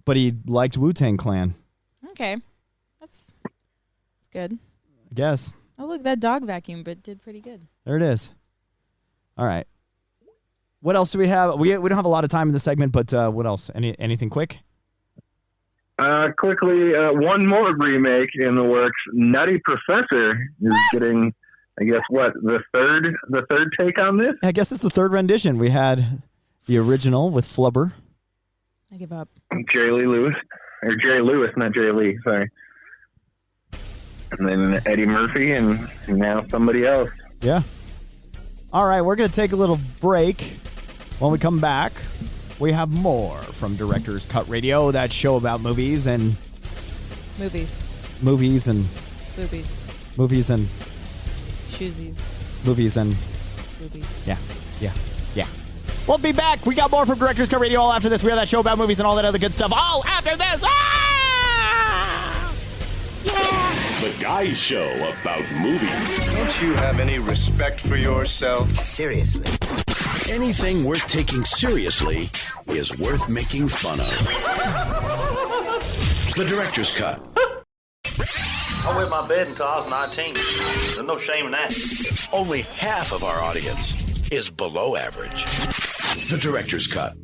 but he liked Wu-Tang Clan. Okay, that's good. I guess. Oh look, that dog vacuum, but did pretty good. There it is. All right. What else do we have? We don't have a lot of time in the segment, but what else? Anything quick? Quickly, one more remake in the works. Nutty Professor is getting, I guess, the third take on this? I guess it's the third rendition. We had the original with Flubber. I give up. Jerry Lewis, not Jerry Lee, sorry. And then Eddie Murphy, and now somebody else. Yeah. All right, we're going to take a little break. When we come back, we have more from Director's Cut Radio, that show about movies and... Movies. Movies and... Boobies. Movies and... Shoesies. Movies and... Boobies. Yeah. We'll be back. We got more from Director's Cut Radio all after this. We have that show about movies and all that other good stuff all after this. Ah! Yeah! The Guy Show about movies. Don't you have any respect for yourself? Seriously. Anything worth taking seriously is worth making fun of. The Director's Cut. I wet my bed until I was 19. There's no shame in that. Only half of our audience is below average. The Director's Cut.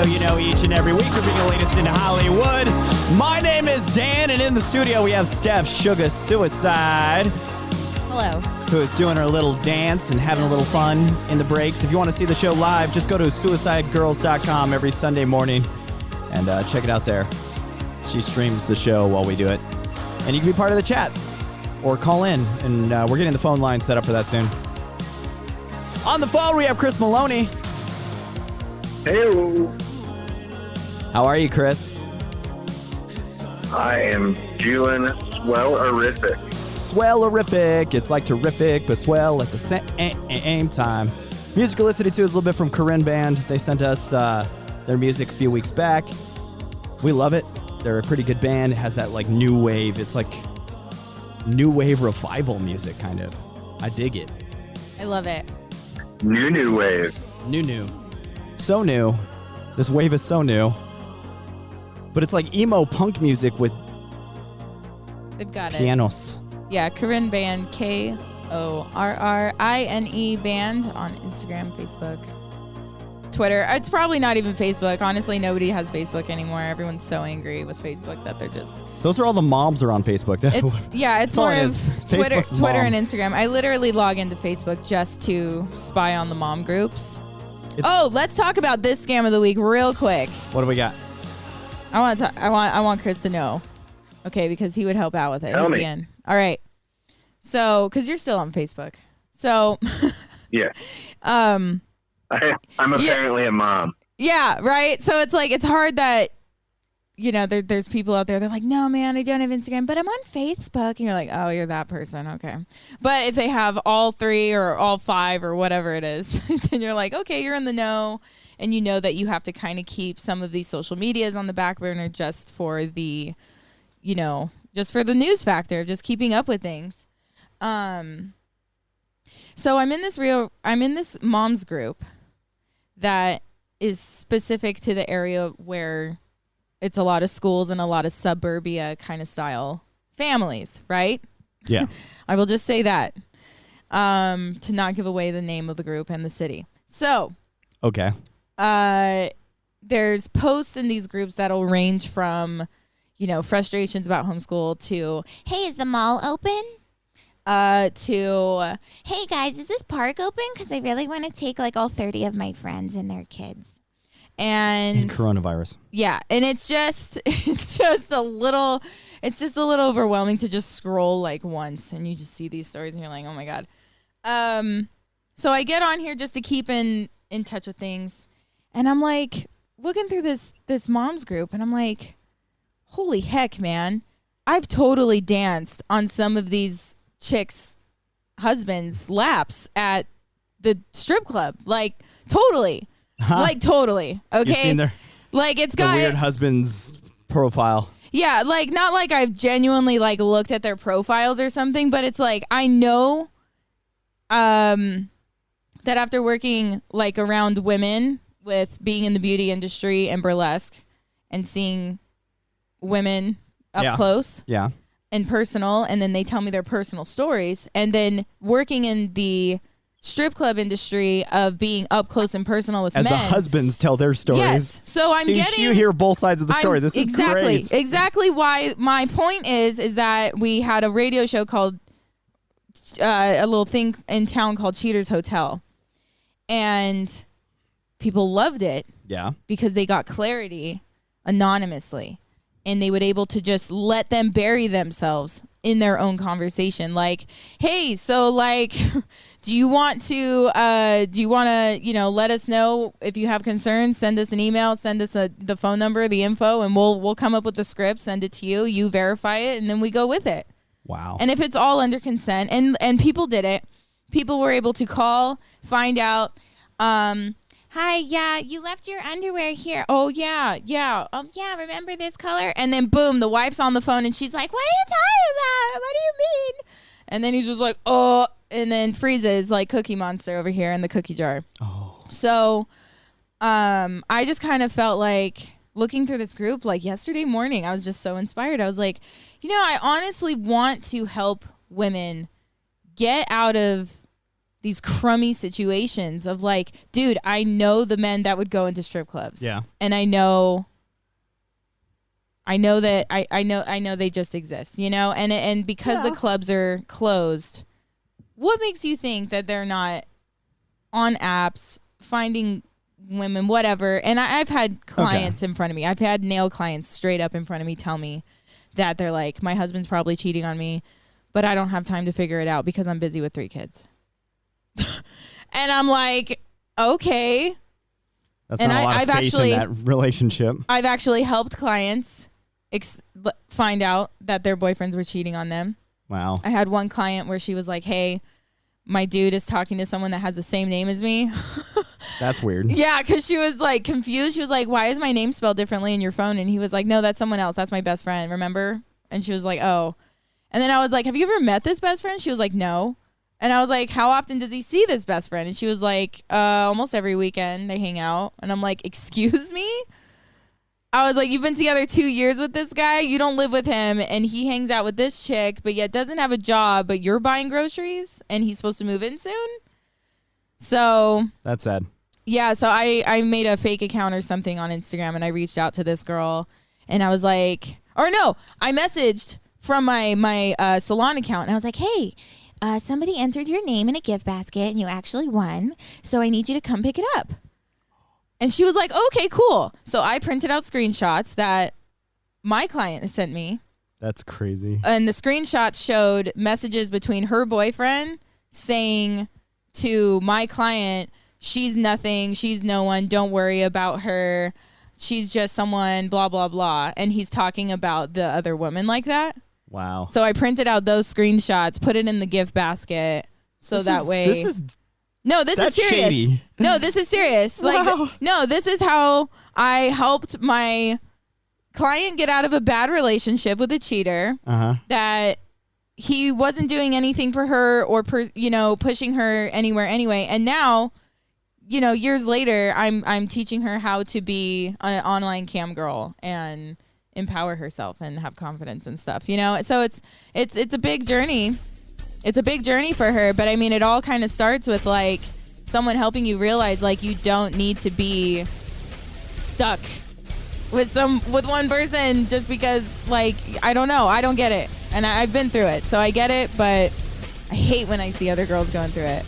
You know, each and every week we bring the latest in Hollywood. My name is Dan, and in the studio we have Steph Sugar Suicide. Hello. Who is doing her little dance and having a little fun in the breaks. If you want to see the show live, just go to suicidegirls.com every Sunday morning and check it out there. She streams the show while we do it. And you can be part of the chat or call in, and we're getting the phone line set up for that soon. On the phone, we have Chris Malony. Hello. How are you, Chris? I am doing swell-erific. Swell-erific. It's like terrific, but swell at the same time. Music you're listening to is a little bit from Corinne Band. They sent us their music a few weeks back. We love it. They're a pretty good band. It has that like new wave. It's like new wave revival music, kind of. I dig it. I love it. New wave. New. So new. This wave is so new. But it's like emo punk music with They've got pianos. Yeah, Corinne Band, Korrine Band on Instagram, Facebook, Twitter. It's probably not even Facebook. Honestly, nobody has Facebook anymore. Everyone's so angry with Facebook that they're just... Those are all the moms are on Facebook. It's more of Twitter and Instagram. I literally log into Facebook just to spy on the mom groups. Let's talk about this scam of the week real quick. What do we got? I want Chris to know. Okay, because he would help out with it. Tell me. All right. So, because you're still on Facebook. So. Yeah. I'm apparently a mom. Yeah, right? So it's like, it's hard that, there's people out there, they're like, no, man, I don't have Instagram, but I'm on Facebook. And you're like, oh, you're that person. Okay. But if they have all 3 or all 5 or whatever it is, then you're like, okay, you're in the know. And you know that you have to kind of keep some of these social medias on the back burner just for the, just for the news factor of just keeping up with things. So I'm in this mom's group that is specific to the area where it's a lot of schools and a lot of suburbia kind of style families, right? Yeah. I will just say that to not give away the name of the group and the city. So, okay. There's posts in these groups that'll range from, frustrations about homeschool to, hey, is the mall open? To, hey guys, is this park open? Because I really want to take like all 30 of my friends and their kids. And coronavirus. Yeah, and it's just a little overwhelming to just scroll like once and you just see these stories and you're like, oh my God. So I get on here just to keep in touch with things, and I'm like looking through this mom's group, and I'm like, holy heck, man, I've totally danced on some of these chicks' husbands' laps at the strip club, like totally. Like totally. Okay. You've seen like it's got the weird husband's profile. Yeah, like not like I've genuinely like looked at their profiles or something, but it's like I know that after working like around women with being in the beauty industry and burlesque and seeing women up close. Yeah. And personal, and then they tell me their personal stories, and then working in the strip club industry of being up close and personal with as men. the husbands tell their stories. Yes. So you hear both sides of the story. This is great. Exactly why my point is that we had a radio show called a little thing in town called Cheaters Hotel, and people loved it. Yeah. Because they got clarity anonymously, and they would able to just let them bury themselves in their own conversation. Like, hey, so like, do you want to, let us know if you have concerns, send us an email, send us the phone number, the info, and we'll come up with the script, send it to you, you verify it, and then we go with it. Wow. And if it's all under consent, and people did it, people were able to call, find out, hi, yeah, you left your underwear here. Oh, yeah. Oh, yeah, remember this color? And then, boom, the wife's on the phone, and she's like, what are you talking about? What do you mean? And then he's just like, oh, and then freezes like Cookie Monster over here in the cookie jar. Oh. So I just kind of felt like looking through this group, like yesterday morning, I was just so inspired. I was like, I honestly want to help women get out of these crummy situations of like, dude, I know the men that would go into strip clubs. Yeah. And I know that I know they just exist, and because the clubs are closed, what makes you think that they're not on apps finding women, whatever? And I've had clients in front of me. I've had nail clients straight up in front of me tell me that they're like, my husband's probably cheating on me, but I don't have time to figure it out because I'm busy with 3 kids. And I'm like, okay. That's not a lot of faith in that relationship. I've actually helped clients find out that their boyfriends were cheating on them. Wow. I had one client where she was like, hey, my dude is talking to someone that has the same name as me. That's weird. Yeah, because she was like confused. She was like, why is my name spelled differently in your phone? And he was like, no, that's someone else. That's my best friend. Remember? And she was like, oh. And then I was like, have you ever met this best friend? She was like, no. And I was like, how often does he see this best friend? And she was like, almost every weekend they hang out. And I'm like, excuse me? I was like, you've been together 2 years with this guy. You don't live with him. And he hangs out with this chick, but yet doesn't have a job, but you're buying groceries and he's supposed to move in soon. So that's sad. Yeah. So I made a fake account or something on Instagram, and I reached out to this girl, and I was like, or no, I messaged from my salon account, and I was like, hey, somebody entered your name in a gift basket and you actually won. So I need you to come pick it up. And she was like, okay, cool. So I printed out screenshots that my client sent me That's crazy. And the screenshots showed messages between her boyfriend saying to my client, she's nothing, she's no one, don't worry about her, she's just someone, blah, blah, blah. And he's talking about the other woman like that. Wow. So I printed out those screenshots, put it in the gift basket, so this is serious. Shady. No, this is serious. Wow. This is how I helped my client get out of a bad relationship with a cheater. That he wasn't doing anything for her or pushing her anywhere anyway. And now, years later, I'm teaching her how to be an online cam girl and empower herself and have confidence and stuff. So it's a big journey. It's a big journey for her. But I mean, it all kind of starts with like someone helping you realize like you don't need to be stuck with one person just because, like, I don't know. I don't get it. And I've been through it. So I get it, but I hate when I see other girls going through it.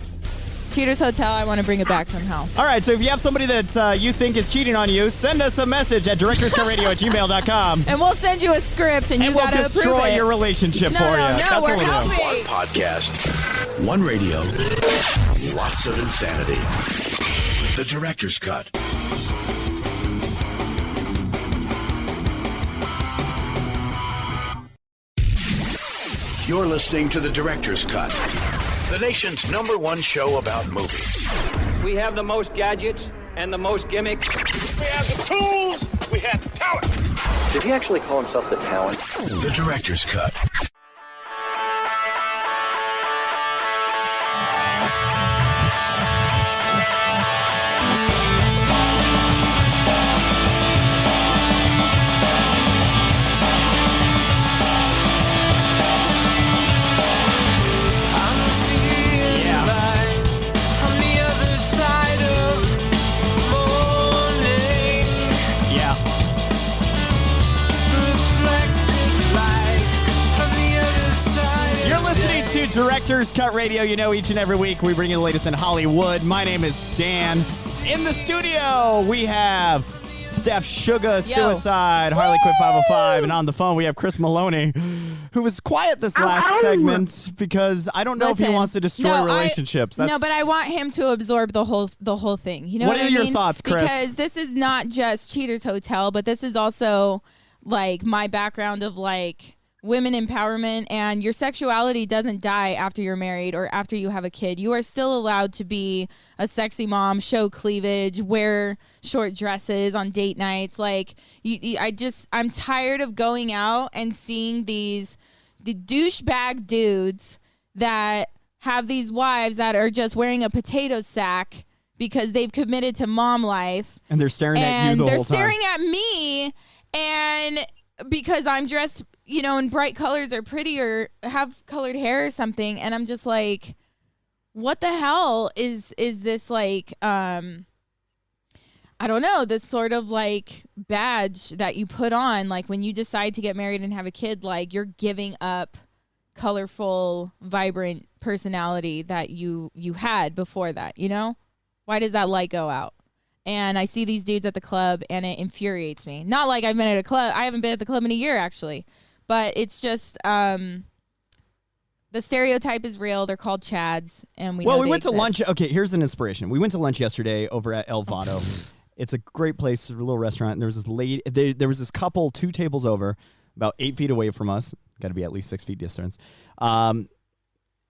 Cheaters Hotel, I want to bring it back somehow. All right, so if you have somebody that you think is cheating on you, send us a message at directorscutradio@gmail.com. And we'll send you a script, and you got to approve it. we'll destroy your relationship for you. No, That's we're what we'll do. helping. One podcast, one radio, lots of insanity. The Director's Cut. You're listening to The Director's Cut, the nation's #1 show about movies. We have the most gadgets and the most gimmicks. We have the tools. We have the talent. Did he actually call himself the Talent? The Director's Cut. Director's Cut Radio. Each and every week we bring you the latest in Hollywood. My name is Dan. In the studio, we have Steph Sugar Suicide, Harley Quinn 505, and on the phone we have Chris Maloney, who was quiet this last segment because I don't know if he wants to destroy relationships. No, but I want him to absorb the whole thing. You know what I mean? What are your thoughts, Chris? Because this is not just Cheaters Hotel, but this is also like my background of like women empowerment, and your sexuality doesn't die after you're married or after you have a kid. You are still allowed to be a sexy mom, show cleavage, wear short dresses on date nights. Like, I'm tired of going out and seeing the douchebag dudes that have these wives that are just wearing a potato sack because they've committed to mom life. And they're staring at you the whole time. And they're staring at me, and because I'm dressed in bright colors or pretty or have colored hair or something. And I'm just like, what the hell is this like, I don't know, this sort of like badge that you put on, like when you decide to get married and have a kid, like you're giving up colorful, vibrant personality that you had before that, Why does that light go out? And I see these dudes at the club and it infuriates me. Not like I've been at a club. I haven't been at the club in a year, actually. But it's just the stereotype is real. They're called Chads, and we went to lunch. Okay, here's an inspiration. We went to lunch yesterday over at El Vado. It's a great place, a little restaurant. And there was this lady. There was this couple 2 tables over, about 8 feet away from us. Got to be at least 6 feet distance.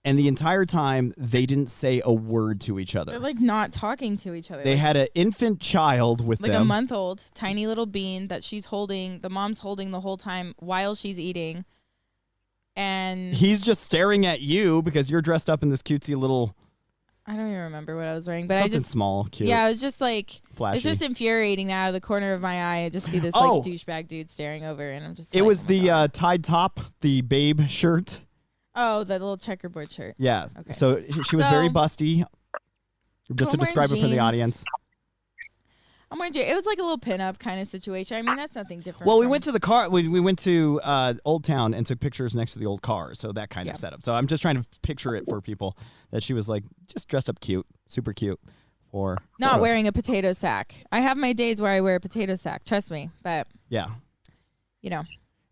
And the entire time, they didn't say a word to each other. They're like not talking to each other. They had an infant child with them. Like a month-old, tiny little bean that she's holding, the mom's holding the whole time while she's eating. And he's just staring at you because you're dressed up in this cutesy little... I don't even remember what I was wearing, but something small, cute. Yeah, it was just like... Flashy. It's just infuriating that out of the corner of my eye. I just see this like douchebag dude staring over, and I'm just It was the tied top, the babe shirt. Oh, the little checkerboard shirt. Yeah. Okay. So she was very busty. Just to describe it for the audience. I'm wearing jeans. It was like a little pinup kind of situation. I mean, that's nothing different. Well, we went to the car. We went to Old Town and took pictures next to the old car. So that kind of setup. So I'm just trying to picture it for people that she was like just dressed up cute, super cute. For not photos. wearing a potato sack. I have my days where I wear a potato sack. Trust me. But yeah.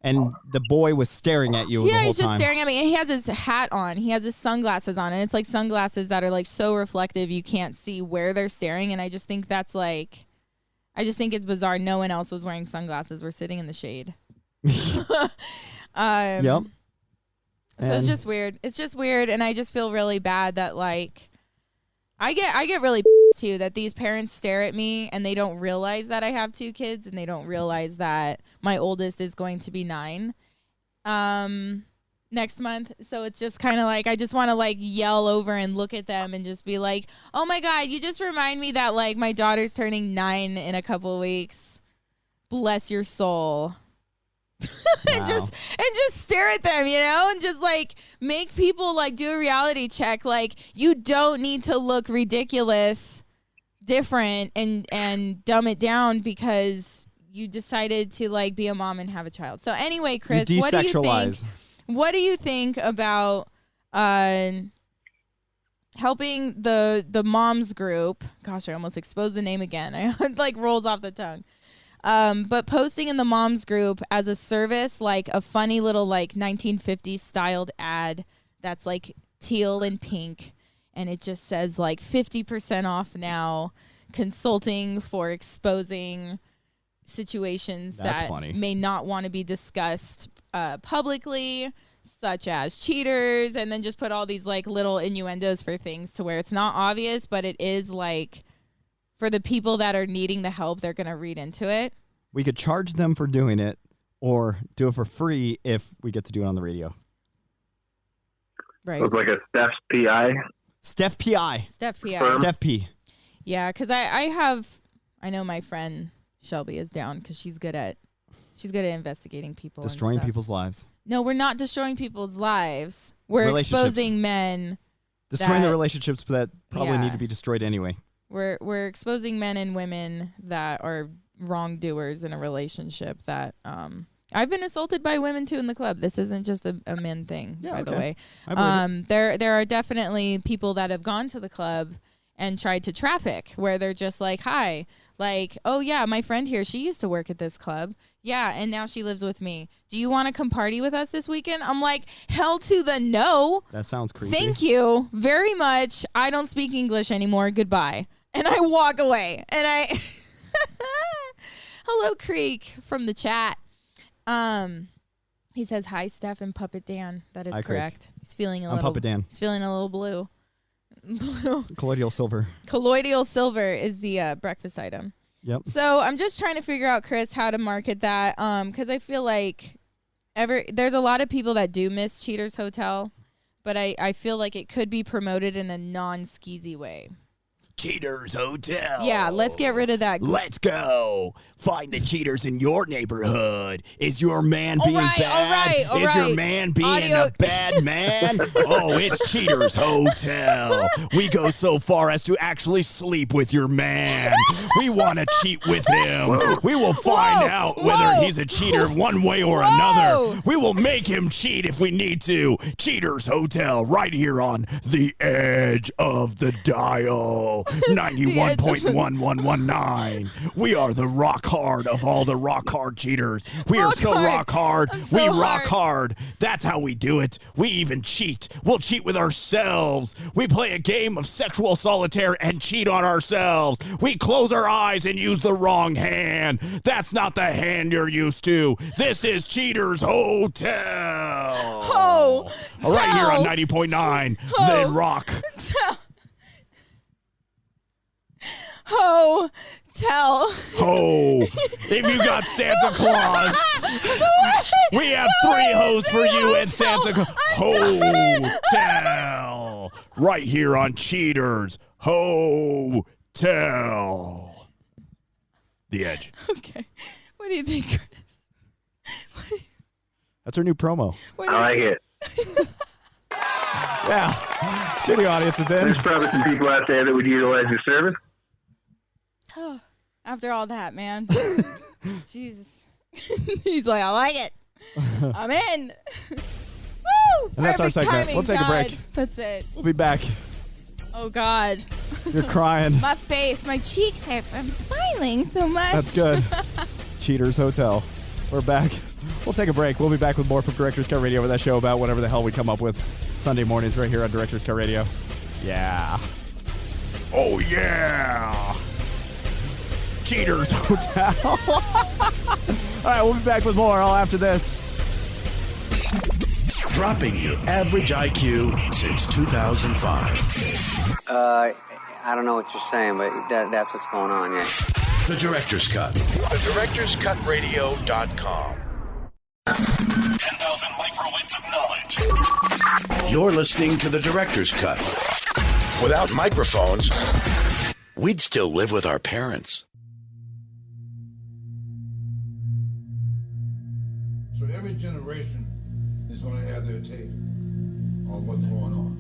and the boy was staring at you the whole time. Yeah, he's just staring at me, and he has his hat on. He has his sunglasses on, and it's like sunglasses that are like so reflective you can't see where they're staring, and I just think that's like, I just think it's bizarre. No one else was wearing sunglasses. We're sitting in the shade. Yep. So it's just weird. It's just weird, and I just feel really bad that like I get really too that these parents stare at me and they don't realize that I have 2 kids and they don't realize that my oldest is going to be 9 next month. So it's just kind of like I just want to like yell over and look at them and just be like, "Oh my God, you just remind me that like my daughter's turning 9 in a couple of weeks. Bless your soul." and just stare at them, you know, and just like make people like do a reality check. Like, you don't need to look ridiculous, different, and dumb it down because you decided to like be a mom and have a child. So anyway, Chris, what do you think? What do you think about helping the moms group? Gosh, I almost exposed the name again. It like rolls off the tongue. But posting in the moms group as a service, like a funny little like 1950s styled ad that's like teal and pink, and it just says like 50% off now, consulting for exposing situations that may not want to be discussed publicly, such as cheaters, and then just put all these like little innuendos for things to where it's not obvious, but it is like, for the people that are needing the help, they're going to read into it. We could charge them for doing it or do it for free if we get to do it on the radio. Right. So it's like a Steph's PI. Steph PI. Steph PI. Steph P. Yeah, because I know my friend Shelby is down because she's good at investigating people. Destroying and stuff. people's lives. No, we're not destroying people's lives. We're exposing men. Destroying the relationships that probably need to be destroyed anyway. We're exposing men and women that are wrongdoers in a relationship that I've been assaulted by women too in the club. This isn't just a men thing, by the way. There are definitely people that have gone to the club and tried to traffic, where they're just like, "Hi, like, oh yeah, my friend here, she used to work at this club. Yeah, and now she lives with me. Do you want to come party with us this weekend?" I'm like, hell to the no. That sounds creepy. Thank you very much. I don't speak English anymore. Goodbye. And I walk away. And I hello, Creek from the chat. He says, "Hi, Steph and Puppet Dan." That is correct. Creek. He's feeling a little Puppet Dan. He's feeling a little blue. Colloidal silver. Colloidal silver is the breakfast item. Yep. So I'm just trying to figure out, Chris, how to market that. Because I feel like there's a lot of people that do miss Cheaters Hotel, but I feel like it could be promoted in a non-skeezy way. Cheaters Hotel. Yeah, let's get rid of that. Let's go. Find the cheaters in your neighborhood. Is your man being bad? All right. Is your man being a bad man? Oh, it's Cheaters Hotel. We go so far as to actually sleep with your man. We want to cheat with him. We will find out whether he's a cheater one way or another. We will make him cheat if we need to. Cheaters Hotel, right here on the edge of the dial. 91.1119. We are the rock hard of all the rock hard cheaters. We are so rock hard. We rock hard. That's how we do it. We even cheat. We'll cheat with ourselves. We play a game of sexual solitaire and cheat on ourselves. We close our eyes and use the wrong hand. That's not the hand you're used to. This is Cheaters Hotel. All right, here on 90.9, The Rock. Hotel. If you got Santa Claus, we have 3 hoes for you at Santa Claus Hotel. Right here on Cheaters Hotel. The Edge. Okay. What do you think, Chris? That's our new promo. I like it. Yeah. Studio audience is in. There's probably some people out there that would utilize your service. After all that, man. Jesus. He's like, I like it. I'm in. Woo! And that's our segment. Timing, We'll take a break. That's it. We'll be back. Oh, God. You're crying. My face, my cheeks, I'm smiling so much. That's good. Cheaters Hotel. We're back We'll take a break. We'll be back with more from Director's Cut Radio with that show about whatever the hell we come up with Sunday mornings right here on Director's Cut Radio. Yeah. Oh, yeah. Cheaters Hotel. All right, we'll be back with more all after this. Dropping your average IQ since 2005. I don't know what you're saying, but that's what's going on, yeah. The Director's Cut. TheDirector'sCutRadio.com. 10,000 microwinds of knowledge. You're listening to The Director's Cut. Without microphones, we'd still live with our parents. So every generation is going to have their take on what's going on.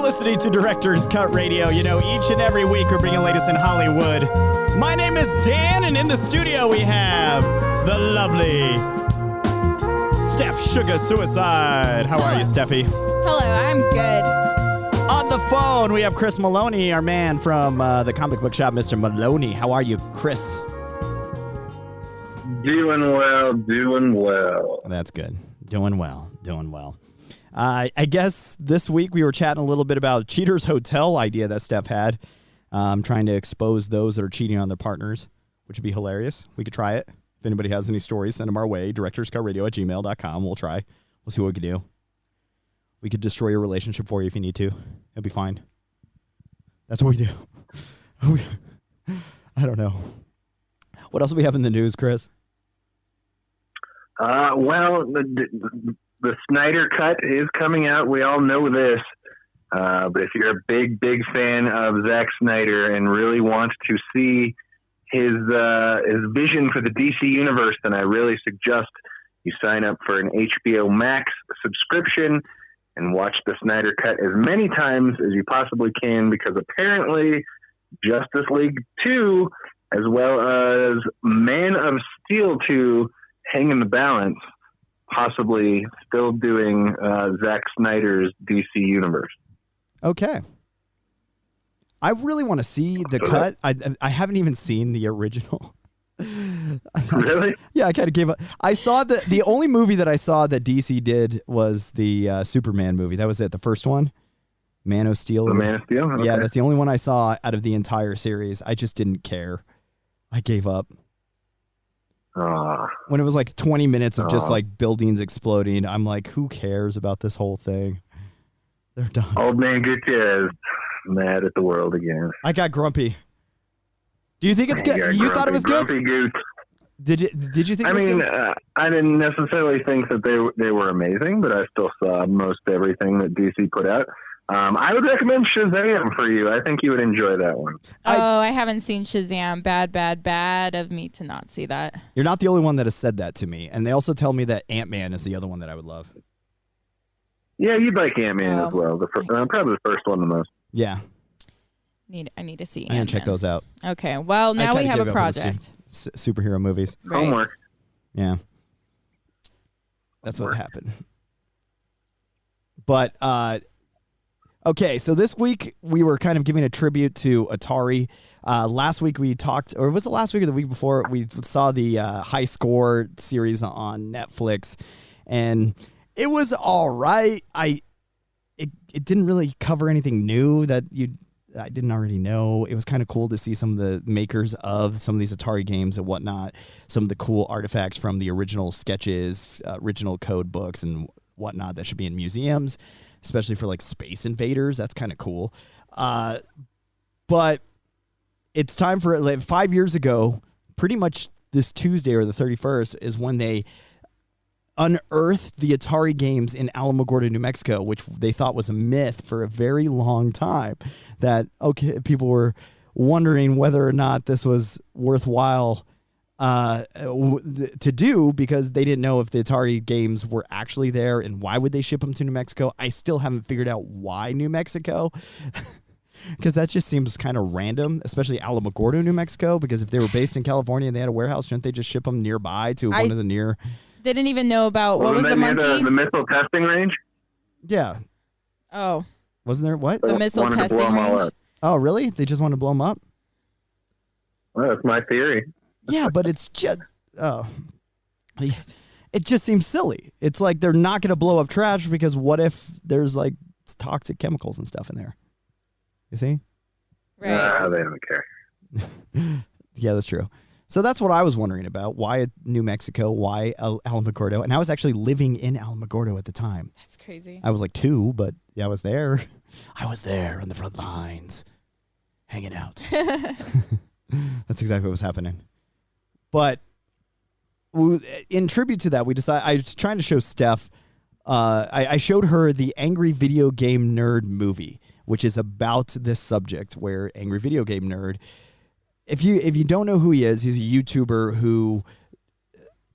Listening to Director's Cut Radio. You know, each and every week we're bringing the latest in Hollywood. My name is Dan, and in the studio we have the lovely Steph Sugar Suicide. How are you, Steffi? Hello, I'm good. On the phone, we have Chris Malony, our man from the comic book shop, Mr. Maloney. How are you, Chris? Doing well. That's good. Doing well. I guess this week we were chatting a little bit about Cheaters Hotel idea that Steph had, trying to expose those that are cheating on their partners, which would be hilarious. We could try it. If anybody has any stories, send them our way, directorscutradio@gmail.com. We'll try. We'll see what we can do. We could destroy your relationship for you if you need to. It'll be fine. That's what we do. I don't know. What else do we have in the news, Chris? Well, the Snyder Cut is coming out. We all know this. But if you're a big fan of Zack Snyder and really want to see his vision for the DC universe, then I really suggest you sign up for an HBO Max subscription and watch the Snyder Cut as many times as you possibly can, because apparently Justice League 2, as well as Man of Steel 2, hang in the balance, possibly still doing Zack Snyder's DC universe. Okay. I really want to see the cut. I haven't even seen the original. Really? Yeah, I kind of gave up. I saw the only movie that I saw that DC did was the Superman movie. That was it, the first one. Man of Steel. The Man of Steel? Okay. Yeah, that's the only one I saw out of the entire series. I just didn't care. I gave up. When it was like 20 minutes of just like buildings exploding, I'm like, who cares about this whole thing? They're done. Old man Gutierrez mad at the world again. I got grumpy. Do you think it's good? You thought it was good? Grumpy Goot. Did you think it was good? I didn't necessarily think that they were amazing, but I still saw most everything that DC put out. I would recommend Shazam for you. I think you would enjoy that one. I haven't seen Shazam. Bad of me to not see that. You're not the only one that has said that to me. And they also tell me that Ant-Man is the other one that I would love. Yeah, you'd like Ant-Man as well. Probably the first one the most. Yeah. I need to see. I'm going to check those out. Okay. Well, now we have a project. Superhero movies. Right. Homework. Yeah. That's what happened. But, okay, so this week we were kind of giving a tribute to Atari. Last week we talked, or was it last week or the week before, we saw the High Score series on Netflix, and it was all right. It didn't really cover anything new that I didn't already know. It was kind of cool to see some of the makers of some of these Atari games and whatnot, some of the cool artifacts from the original sketches, original code books and whatnot that should be in museums, especially for like Space Invaders. That's kind of cool. But it's time for, like, 5 years ago, pretty much this Tuesday or the 31st is when they unearthed the Atari games in Alamogordo, New Mexico, which they thought was a myth for a very long time. That, okay, people were wondering whether or not this was worthwhile to do, because they didn't know if the Atari games were actually there and why would they ship them to New Mexico. I still haven't figured out why New Mexico, because that just seems kind of random, especially Alamogordo, New Mexico, because if they were based in California and they had a warehouse, shouldn't they just ship them nearby to one of the near... Didn't even know about what was the monkey? The missile testing range? Yeah. Oh. Wasn't there what? The missile testing range. Oh, really? They just want to blow them up? Well, that's my theory. Yeah, but it's just... it just seems silly. It's like they're not going to blow up trash because what if there's like toxic chemicals and stuff in there? You see? Right. They don't care. Yeah, that's true. So that's what I was wondering about. Why New Mexico? Why Alamogordo? And I was actually living in Alamogordo at the time. That's crazy. I was like 2, but yeah, I was there. I was there on the front lines, hanging out. That's exactly what was happening. But in tribute to that, we decided, I was trying to show Steph, I showed her the Angry Video Game Nerd movie, which is about this subject, where Angry Video Game Nerd, if you don't know who he is, he's a YouTuber who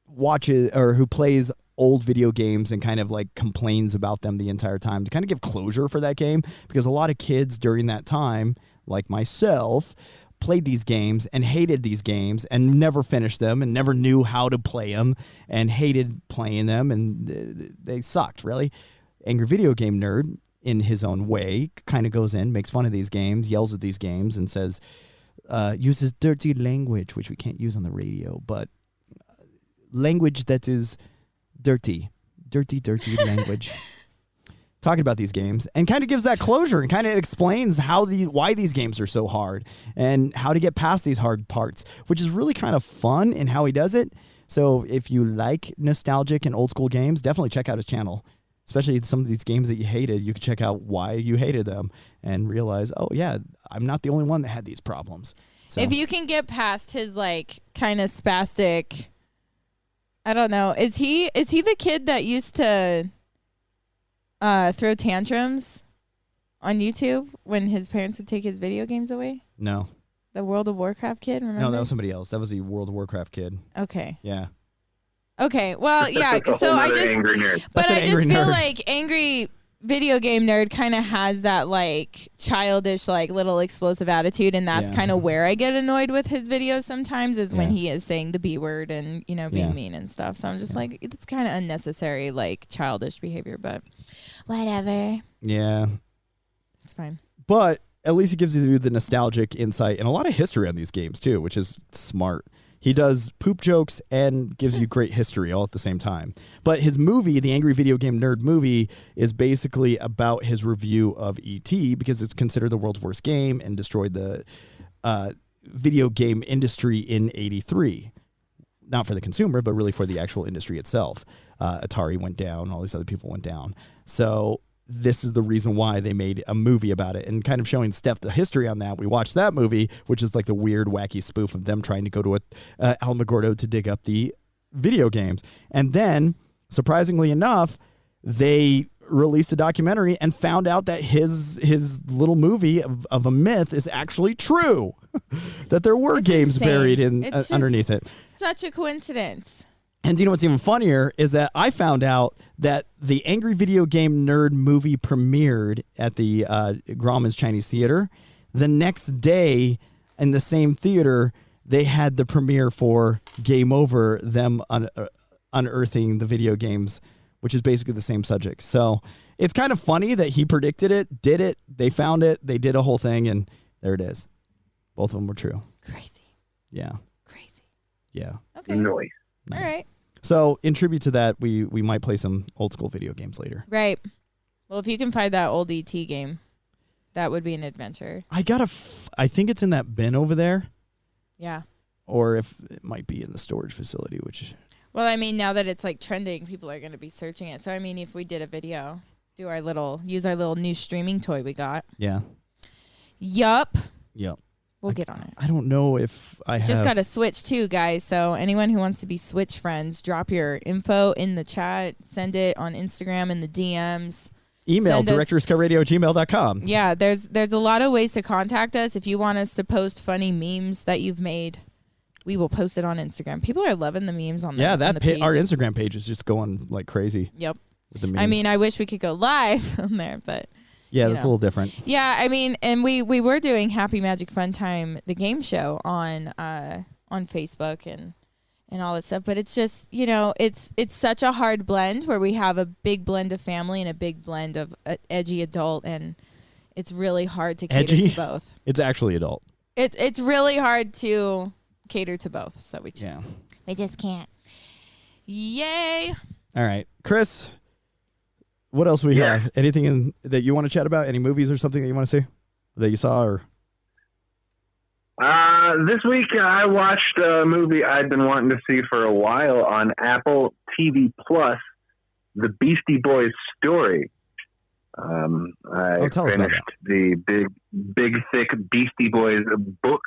watches or who plays old video games and kind of like complains about them the entire time to kind of give closure for that game, because a lot of kids during that time, like myself, played these games and hated these games and never finished them and never knew how to play them and hated playing them, and they sucked, really. Angry Video Game Nerd, in his own way, kind of goes in, makes fun of these games, yells at these games, and says, uses dirty language, which we can't use on the radio, but language that is dirty language. Talking about these games, and kind of gives that closure and kind of explains why these games are so hard and how to get past these hard parts, which is really kind of fun in how he does it. So if you like nostalgic and old school games, definitely check out his channel. Especially some of these games that you hated, you can check out why you hated them and realize, oh yeah, I'm not the only one that had these problems. So, if you can get past his like kind of spastic, I don't know, is he the kid that used to throw tantrums on YouTube when his parents would take his video games away? No. The World of Warcraft kid, remember? No, that was somebody else. That was the World of Warcraft kid. Okay. Yeah. Okay, well, yeah, so I just feel like Angry Video Game Nerd kind of has that like childish, like little explosive attitude, and that's kind of where I get annoyed with his videos sometimes, is when he is saying the B word and, you know, being mean and stuff. So I'm just like, it's kind of unnecessary, like childish behavior, but whatever. Yeah. It's fine. But at least he gives you the nostalgic insight and a lot of history on these games too, which is smart. He does poop jokes and gives you great history all at the same time. But his movie, the Angry Video Game Nerd movie, is basically about his review of E.T. because it's considered the world's worst game and destroyed the video game industry in '83. Not for the consumer, but really for the actual industry itself. Atari went down. All these other people went down. So this is the reason why they made a movie about it, and kind of showing Steph the history on that. We watched that movie, which is like the weird, wacky spoof of them trying to go to Alamogordo to dig up the video games. And then, surprisingly enough, they released a documentary and found out that his little movie of a myth is actually true. That there were games buried in underneath it. Such a coincidence. And do you know what's even funnier is that I found out that the Angry Video Game Nerd movie premiered at the Grauman's Chinese Theater. The next day in the same theater, they had the premiere for Game Over, them unearthing the video games, which is basically the same subject. So it's kind of funny that he predicted it, did it, they found it, they did a whole thing, and there it is. Both of them were true. Crazy. Yeah. Crazy. Yeah. Okay. Noise. All right. So in tribute to that, we might play some old school video games later. Right. Well, if you can find that old ET game, that would be an adventure. I think it's in that bin over there. Yeah. Or if it might be in the storage facility, which... Well, I mean, now that it's like trending, people are going to be searching it. So, I mean, if we did a video, use our little new streaming toy we got. Yeah. Yup. Yep. We'll get on it. I don't know if I have... Just got a Switch too, guys. So anyone who wants to be Switch friends, drop your info in the chat. Send it on Instagram in the DMs. Email directorscutradio@gmail.com. Yeah, there's a lot of ways to contact us. If you want us to post funny memes that you've made, we will post it on Instagram. People are loving the memes on Yeah, on the page. our Instagram page is just going like crazy. Yep. With the memes. I mean, I wish we could go live on there, but... Yeah, that's a little different. Yeah, I mean, and we were doing Happy Magic Fun Time, the game show on Facebook and all that stuff. But it's just, it's such a hard blend where we have a big blend of family and a big blend of edgy adult, and it's really hard to cater to both. It's actually adult. It's really hard to cater to both, so we just can't. Yay! All right, Chris. What else we have? Anything that you want to chat about? Any movies or something that you want to see that you saw? Or this week I watched a movie I'd been wanting to see for a while on Apple TV Plus, The Beastie Boys Story. I finished the big, thick Beastie Boys book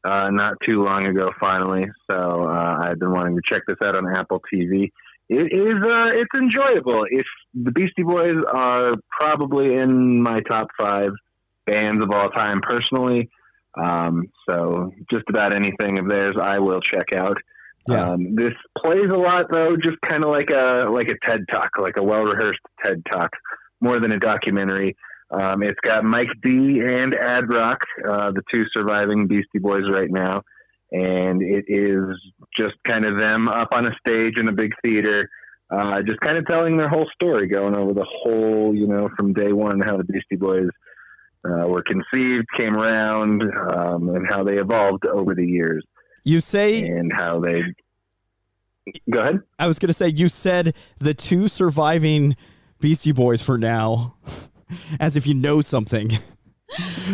not too long ago, finally. So I've been wanting to check this out on Apple TV. It's enjoyable. If the Beastie Boys are probably in my top 5 bands of all time personally. So just about anything of theirs I will check out. Yeah. This plays a lot though, just kind of like a TED Talk, like a well-rehearsed TED Talk, more than a documentary. It's got Mike D and Ad Rock, the two surviving Beastie Boys right now. And it is just kind of them up on a stage in a big theater, just kind of telling their whole story, going over the whole, from day one, how the Beastie Boys were conceived, came around, and how they evolved over the years. You say... And how they... Go ahead. I was going to say, you said the two surviving Beastie Boys for now, as if you know something.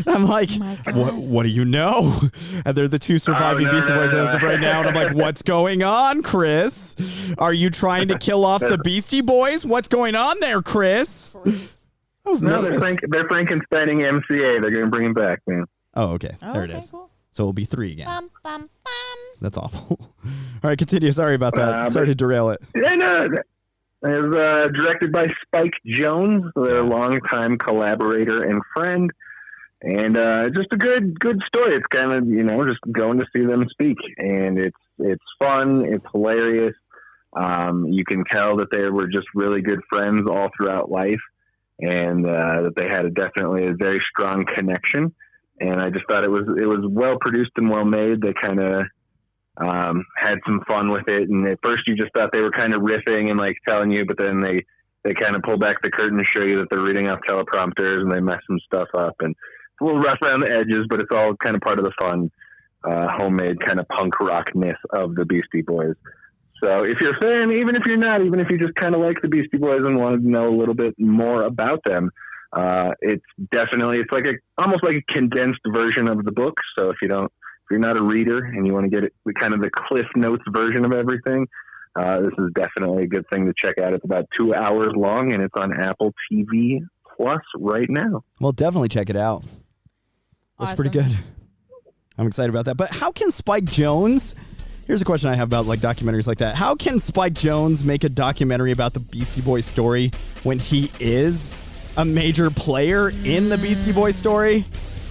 I'm like, what do you know? And they're the two surviving Beastie Boys as of right now. And I'm like, what's going on, Chris? Are you trying to kill off the Beastie Boys? What's going on there, Chris? They're Frankensteining MCA. They're going to bring him back, man. Oh, okay. There it is. Cool. So it'll be 3 again. That's awful. All right, continue. Sorry about that. Sorry to derail it. Yeah, no. It was directed by Spike Jonze, their longtime collaborator and friend. And just a good story. It's kind of, just going to see them speak. And it's fun. It's hilarious. You can tell that they were just really good friends all throughout life. And that they had definitely a very strong connection. And I just thought it was well produced and well made. They kind of had some fun with it. And at first you just thought they were kind of riffing and like telling you, but then they kind of pull back the curtain and show you that they're reading off teleprompters and they mess some stuff up. And it's a little rough around the edges, but it's all kind of part of the fun, homemade kind of punk rockness of the Beastie Boys. So if you're a fan, even if you're not, even if you just kind of like the Beastie Boys and want to know a little bit more about them, it's like almost like a condensed version of the book. So if you're not a reader and you want to get it kind of the Cliff Notes version of everything, this is definitely a good thing to check out. It's about 2 hours long and it's on Apple TV Plus right now. Well, definitely check it out. That's pretty good. I'm excited about that. But how can Spike Jonze... Here's a question I have about like documentaries like that. How can Spike Jonze make a documentary about the Beastie Boys story when he is a major player in the Beastie Boys story?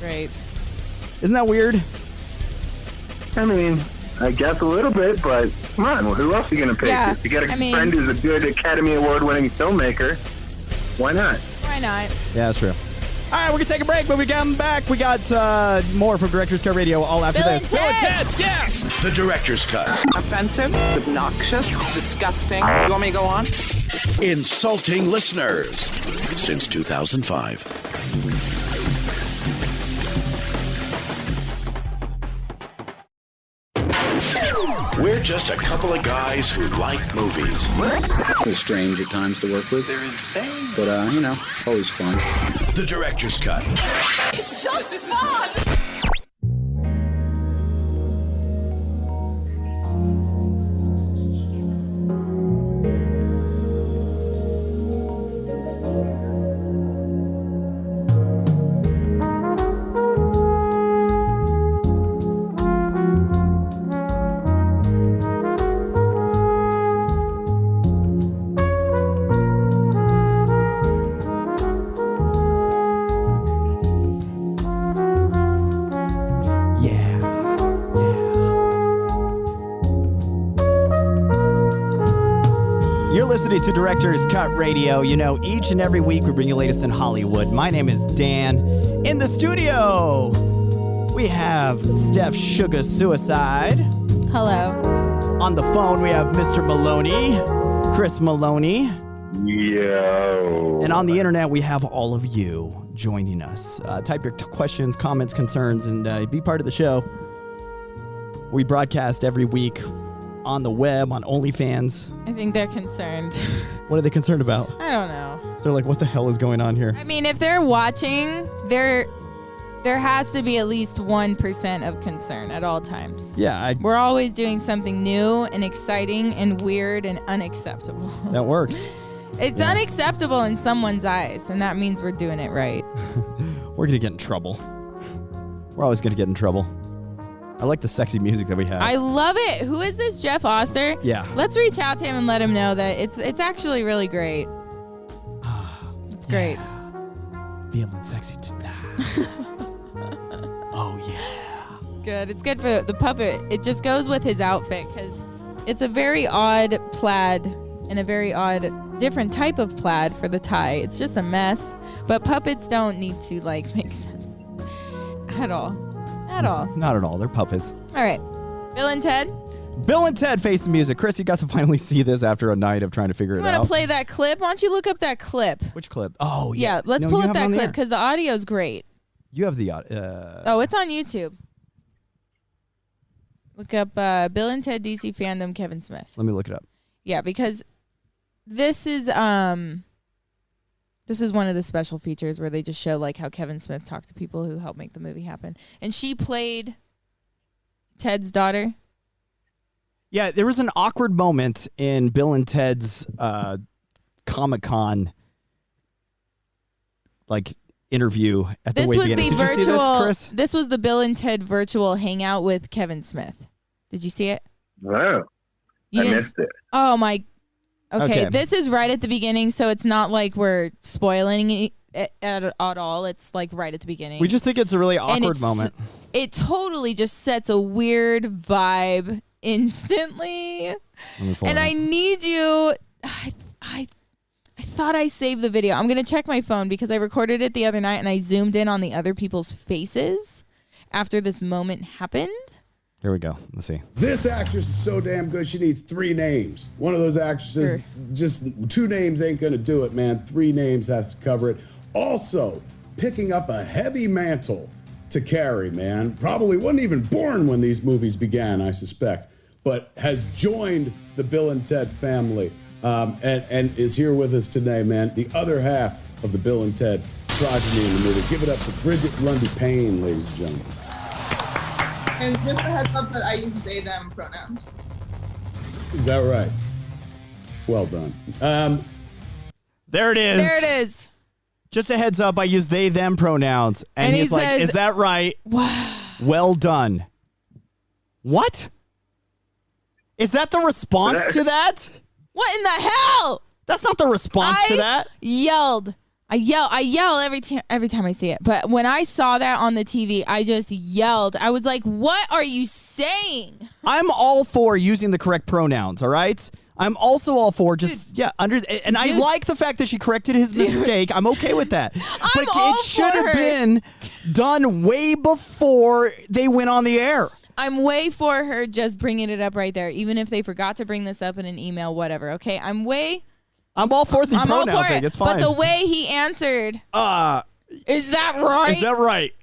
Right. Isn't that weird? I mean, I guess a little bit, but come on, who else are you going to pick? Yeah, If you got a friend who's a good Academy Award-winning filmmaker, why not? Why not? Yeah, that's true. All right, we're going to take a break. When we come back, we got more from Director's Cut Radio all after Bill this. and Bill and Ted! Ted, yeah! The Director's Cut. Offensive, obnoxious, disgusting. You want me to go on? Insulting listeners since 2005. We're just a couple of guys who like movies. It's strange at times to work with. They're insane. But, always fun. The Director's Cut. It's just fun! Listening to Director's Cut Radio. You know, each and every week we bring you the latest in Hollywood. My name is Dan. In the studio, we have Steph Sugar Suicide. Hello. On the phone, we have Mr. Maloney, Chris Maloney. Yo. And on the internet, we have all of you joining us. Type your questions, comments, concerns, and be part of the show. We broadcast every week on the web, on OnlyFans. I think they're concerned. What are they concerned about? I don't know. They're like, what the hell is going on here? I mean, if they're watching, there has to be at least 1% of concern at all times. Yeah. We're always doing something new and exciting and weird and unacceptable. That works. It's unacceptable in someone's eyes, and that means we're doing it right. We're going to get in trouble. We're always going to get in trouble. I like the sexy music that we have. I love it. Who is this, Jeff Oster? Yeah. Let's reach out to him and let him know that it's actually really great. It's great. Feeling sexy tonight. Oh, yeah. It's good. It's good for the puppet. It just goes with his outfit because it's a very odd plaid and a very odd different type of plaid for the tie. It's just a mess. But puppets don't need to, make sense at all. At all. Not at all. They're puppets. All right. Bill and Ted? Bill and Ted Face the Music. Chris, you got to finally see this after a night of trying to figure it out. You want to play that clip? Why don't you look up that clip? Which clip? Oh, yeah. Yeah, let's pull up that clip because the audio's great. You have the oh, it's on YouTube. Look up Bill and Ted DC Fandom Kevin Smith. Let me look it up. Yeah, because this is one of the special features where they just show how Kevin Smith talked to people who helped make the movie happen. And she played Ted's daughter. Yeah, there was an awkward moment in Bill and Ted's Comic-Con interview at the way beginning. Did you see this, Chris? This was the Bill and Ted virtual hangout with Kevin Smith. Did you see it? Wow. I missed it. Oh my. Okay, this is right at the beginning, so it's not like we're spoiling it at all. It's right at the beginning. We just think it's a really awkward moment. It totally just sets a weird vibe instantly. And I need you. I thought I saved the video. I'm going to check my phone because I recorded it the other night and I zoomed in on the other people's faces after this moment happened. Here we go. Let's see. This actress is so damn good, she needs 3 names. One of those actresses, just 2 names ain't gonna do it, man. 3 names has to cover it. Also, picking up a heavy mantle to carry, man. Probably wasn't even born when these movies began, I suspect, but has joined the Bill and Ted family and is here with us today, man. The other half of the Bill and Ted progeny in the movie. Give it up to Bridget Lundy Payne, ladies and gentlemen. And just a heads up that I use they, them pronouns. Is that right? Well done. There it is. There it is. Just a heads up, I use they, them pronouns. And he's like, is that right? Wow. Well done. What? Is that the response to that? What in the hell? That's not the response to that. I yell every time I see it. But when I saw that on the TV, I just yelled. I was like, what are you saying? I'm all for using the correct pronouns, all right? I'm also all for I like the fact that she corrected his mistake. I'm okay with that. But it should have been done way before they went on the air. I'm way for her just bringing it up right there, even if they forgot to bring this up in an email, whatever, okay? I'm all for the pronoun thing. It's fine. But the way he answered, is that right? Is that right?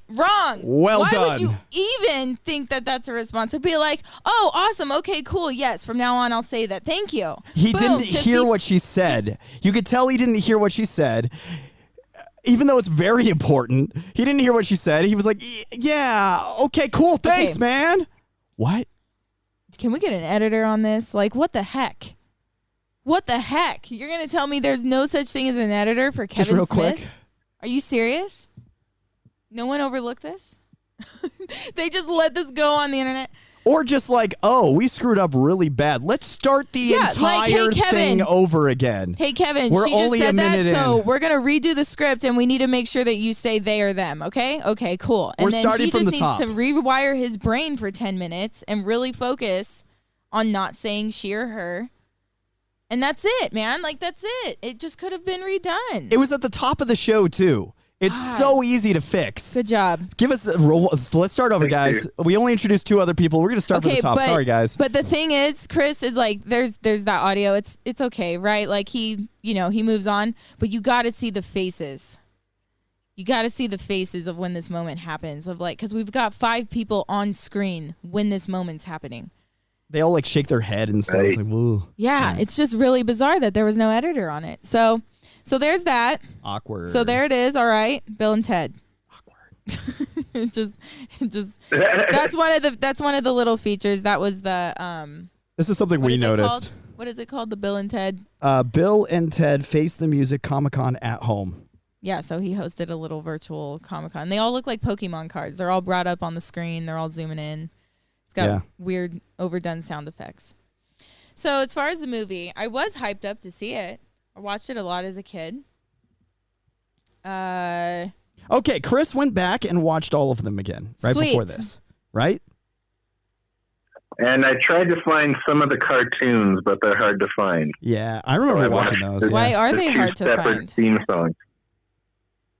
Wrong. Well done. Why would you even think that that's a response? It'd be like, oh, awesome. Okay, cool. Yes, from now on, I'll say that. Thank you. He didn't hear what she said. You could tell he didn't hear what she said. Even though it's very important, he didn't hear what she said. He was like, yeah, okay, cool. Thanks, man. What? Can we get an editor on this? Like, what the heck? What the heck? You're going to tell me there's no such thing as an editor for Kevin Just real Smith? quick. Are you serious? No one overlooked this? They just let this go on the internet? Or just like, oh, we screwed up really bad. Let's start the entire thing over again. Hey, Kevin, we're she just only said a minute that, so in. we're going to redo the script, and we need to make sure that you say they or them, okay? Okay, cool. And We're then starting he from just the top. needs to rewire his brain for 10 minutes and really focus on not saying she or her. And that's it, man. Like, that's it. It just could have been redone. It was at the top of the show, too. It's so easy to fix. Good job. Give us a roll. Let's start over, guys. We only introduced 2 other people. We're going to start from the top. Sorry, guys. But the thing is, Chris is like, there's that audio. It's okay, right? Like he moves on, but you got to see the faces. You got to see the faces of when this moment happens, of like, because we've got 5 people on screen when this moment's happening. They all like shake their head and stuff. It's like, woo. Yeah, it's just really bizarre that there was no editor on it. So there's that. Awkward. So there it is. All right, Bill and Ted. Awkward. it just that's one of the little features. That was the This is something we noticed. What is it called? The Bill and Ted. Bill and Ted Face the Music Comic-Con at Home. Yeah, so he hosted a little virtual Comic-Con. They all look like Pokemon cards. They're all brought up on the screen. They're all zooming in. It's got weird, overdone sound effects. So as far as the movie, I was hyped up to see it. I watched it a lot as a kid. Okay, Chris went back and watched all of them again before this, right? And I tried to find some of the cartoons, but they're hard to find. Yeah, I remember watching those. Why are they hard to find? Theme songs.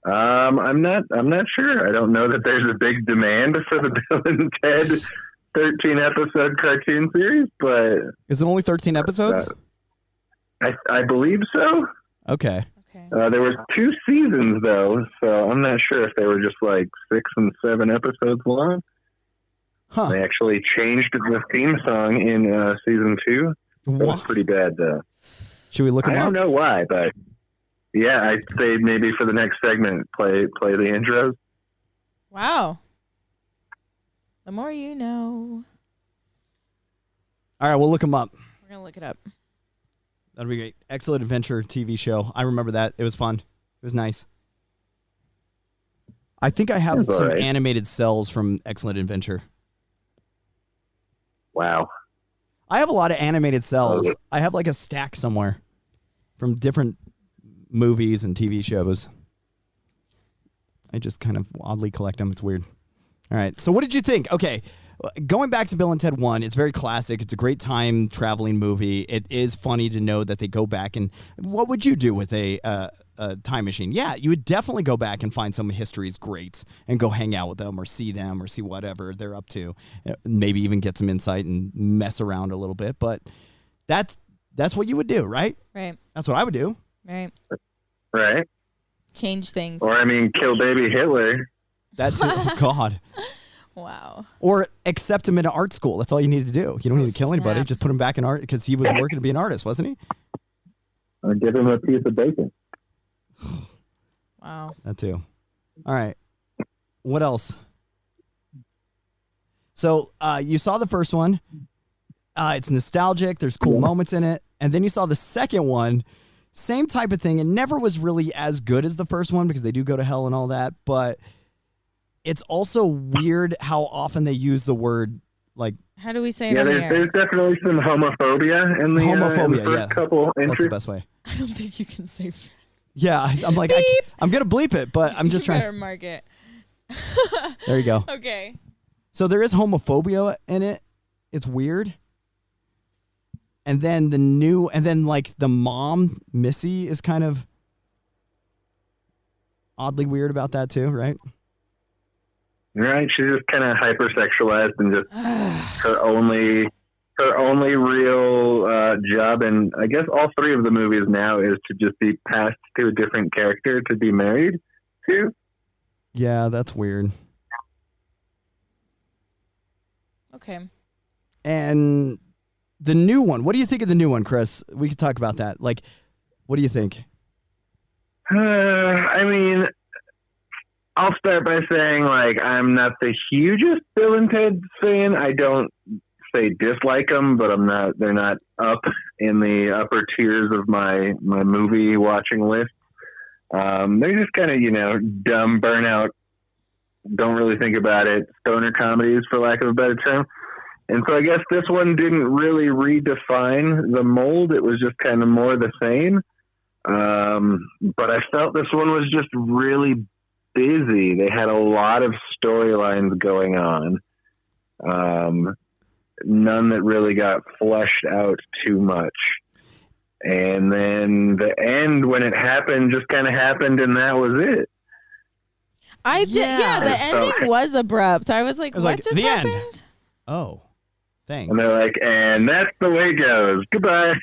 I'm not sure. I don't know that there's a big demand for the Bill and Ted 13 episode cartoon series, but is it only 13 episodes? I believe so. Okay. There was 2 seasons though, so I'm not sure if they were just like 6 and 7 episodes long. Huh. They actually changed the theme song in season 2. It was pretty bad though. Should we look them up? I don't know why, but yeah, I'd say maybe for the next segment, play the intros. Wow. The more you know. All right, we'll look them up. We're going to look it up. That'd be great. Excellent Adventure TV show. I remember that. It was fun. It was nice. I think I have some animated cells from Excellent Adventure. Wow. I have a lot of animated cells. I have like a stack somewhere from different movies and TV shows. I just kind of oddly collect them. It's weird. All right. So what did you think? Okay. Going back to Bill and Ted 1, it's very classic. It's a great time traveling movie. It is funny to know that they go back and what would you do with a time machine? Yeah, you would definitely go back and find some of history's greats and go hang out with them or see whatever they're up to. Maybe even get some insight and mess around a little bit. But that's what you would do, right? Right. That's what I would do. Right. Right. Change things. Or kill baby Hitler. That too. Oh, God. Wow. Or accept him into art school. That's all you need to do. You don't need to kill anybody. Just put him back in art because he was working to be an artist, wasn't he? Or give him a piece of bacon. Wow. That too. All right. What else? So you saw the first one. It's nostalgic. There's cool moments in it. And then you saw the second one. Same type of thing. It never was really as good as the first one because they do go to hell and all that. But it's also weird how often they use the word like. How do we say it on the air? There's definitely some homophobia in the, in the first couple entries. That's the best way. I don't think you can say. Yeah, I'm like, I'm going to bleep it, but I'm just trying. Better mark it. There you go. Okay. So there is homophobia in it. It's weird. And then like the mom, Missy, is kind of oddly weird about that too, right? Right. She's just kind of hypersexualized and just her only real job, and I guess all three of the movies now, is to just be passed to a different character to be married to. Yeah, that's weird. Okay. And the new one, what do you think of the new one, Chris? We could talk about that. Like, what do you think? I mean, I'll start by saying, like, I'm not the hugest Bill and Ted fan. I don't say dislike them, but they're not up in the upper tiers of my movie watching list. They're just kind of, dumb burnout. Don't really think about it. Stoner comedies, for lack of a better term. And so I guess this one didn't really redefine the mold. It was just kind of more the same. But I felt this one was just really busy. They had a lot of storylines going on. None that really got fleshed out too much. And then the end, when it happened, just kind of happened, and that was it. The ending was abrupt. I was like, what just happened? End. Oh, thanks. And they're like, and that's the way it goes. Goodbye.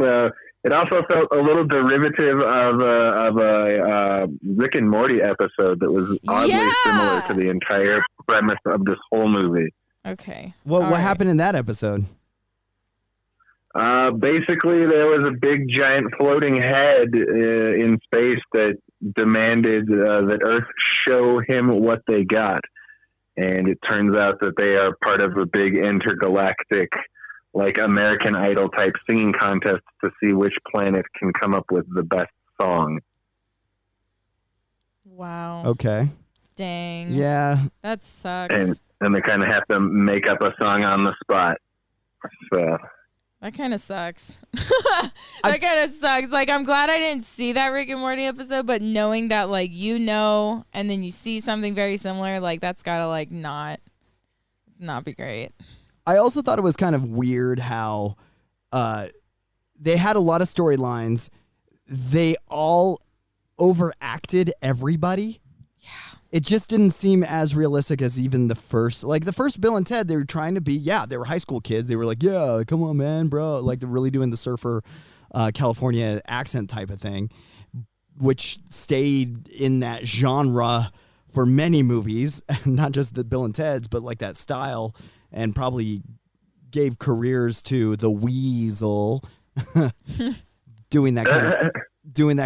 So it also felt a little derivative of a Rick and Morty episode that was oddly similar to the entire premise of this whole movie. Okay. What happened in that episode? Basically, there was a big, giant floating head in space that demanded that Earth show him what they got. And it turns out that they are part of a big intergalactic, like American Idol type singing contest to see which planet can come up with the best song. Wow. Okay. Dang. Yeah. That sucks. And they kind of have to make up a song on the spot. So that kind of sucks. That kind of sucks. Like, I'm glad I didn't see that Rick and Morty episode, but knowing that, like, and then you see something very similar, like, that's gotta, like, not be great. I also thought it was kind of weird how they had a lot of storylines. They all overacted everybody. It just didn't seem as realistic as even the first. Like, the first Bill and Ted, they were trying to be, they were high school kids. They were like, yeah, come on, man, bro. Like, they're really doing the surfer California accent type of thing, which stayed in that genre for many movies, not just the Bill and Ted's, but like that style, and probably gave careers to the Weasel doing that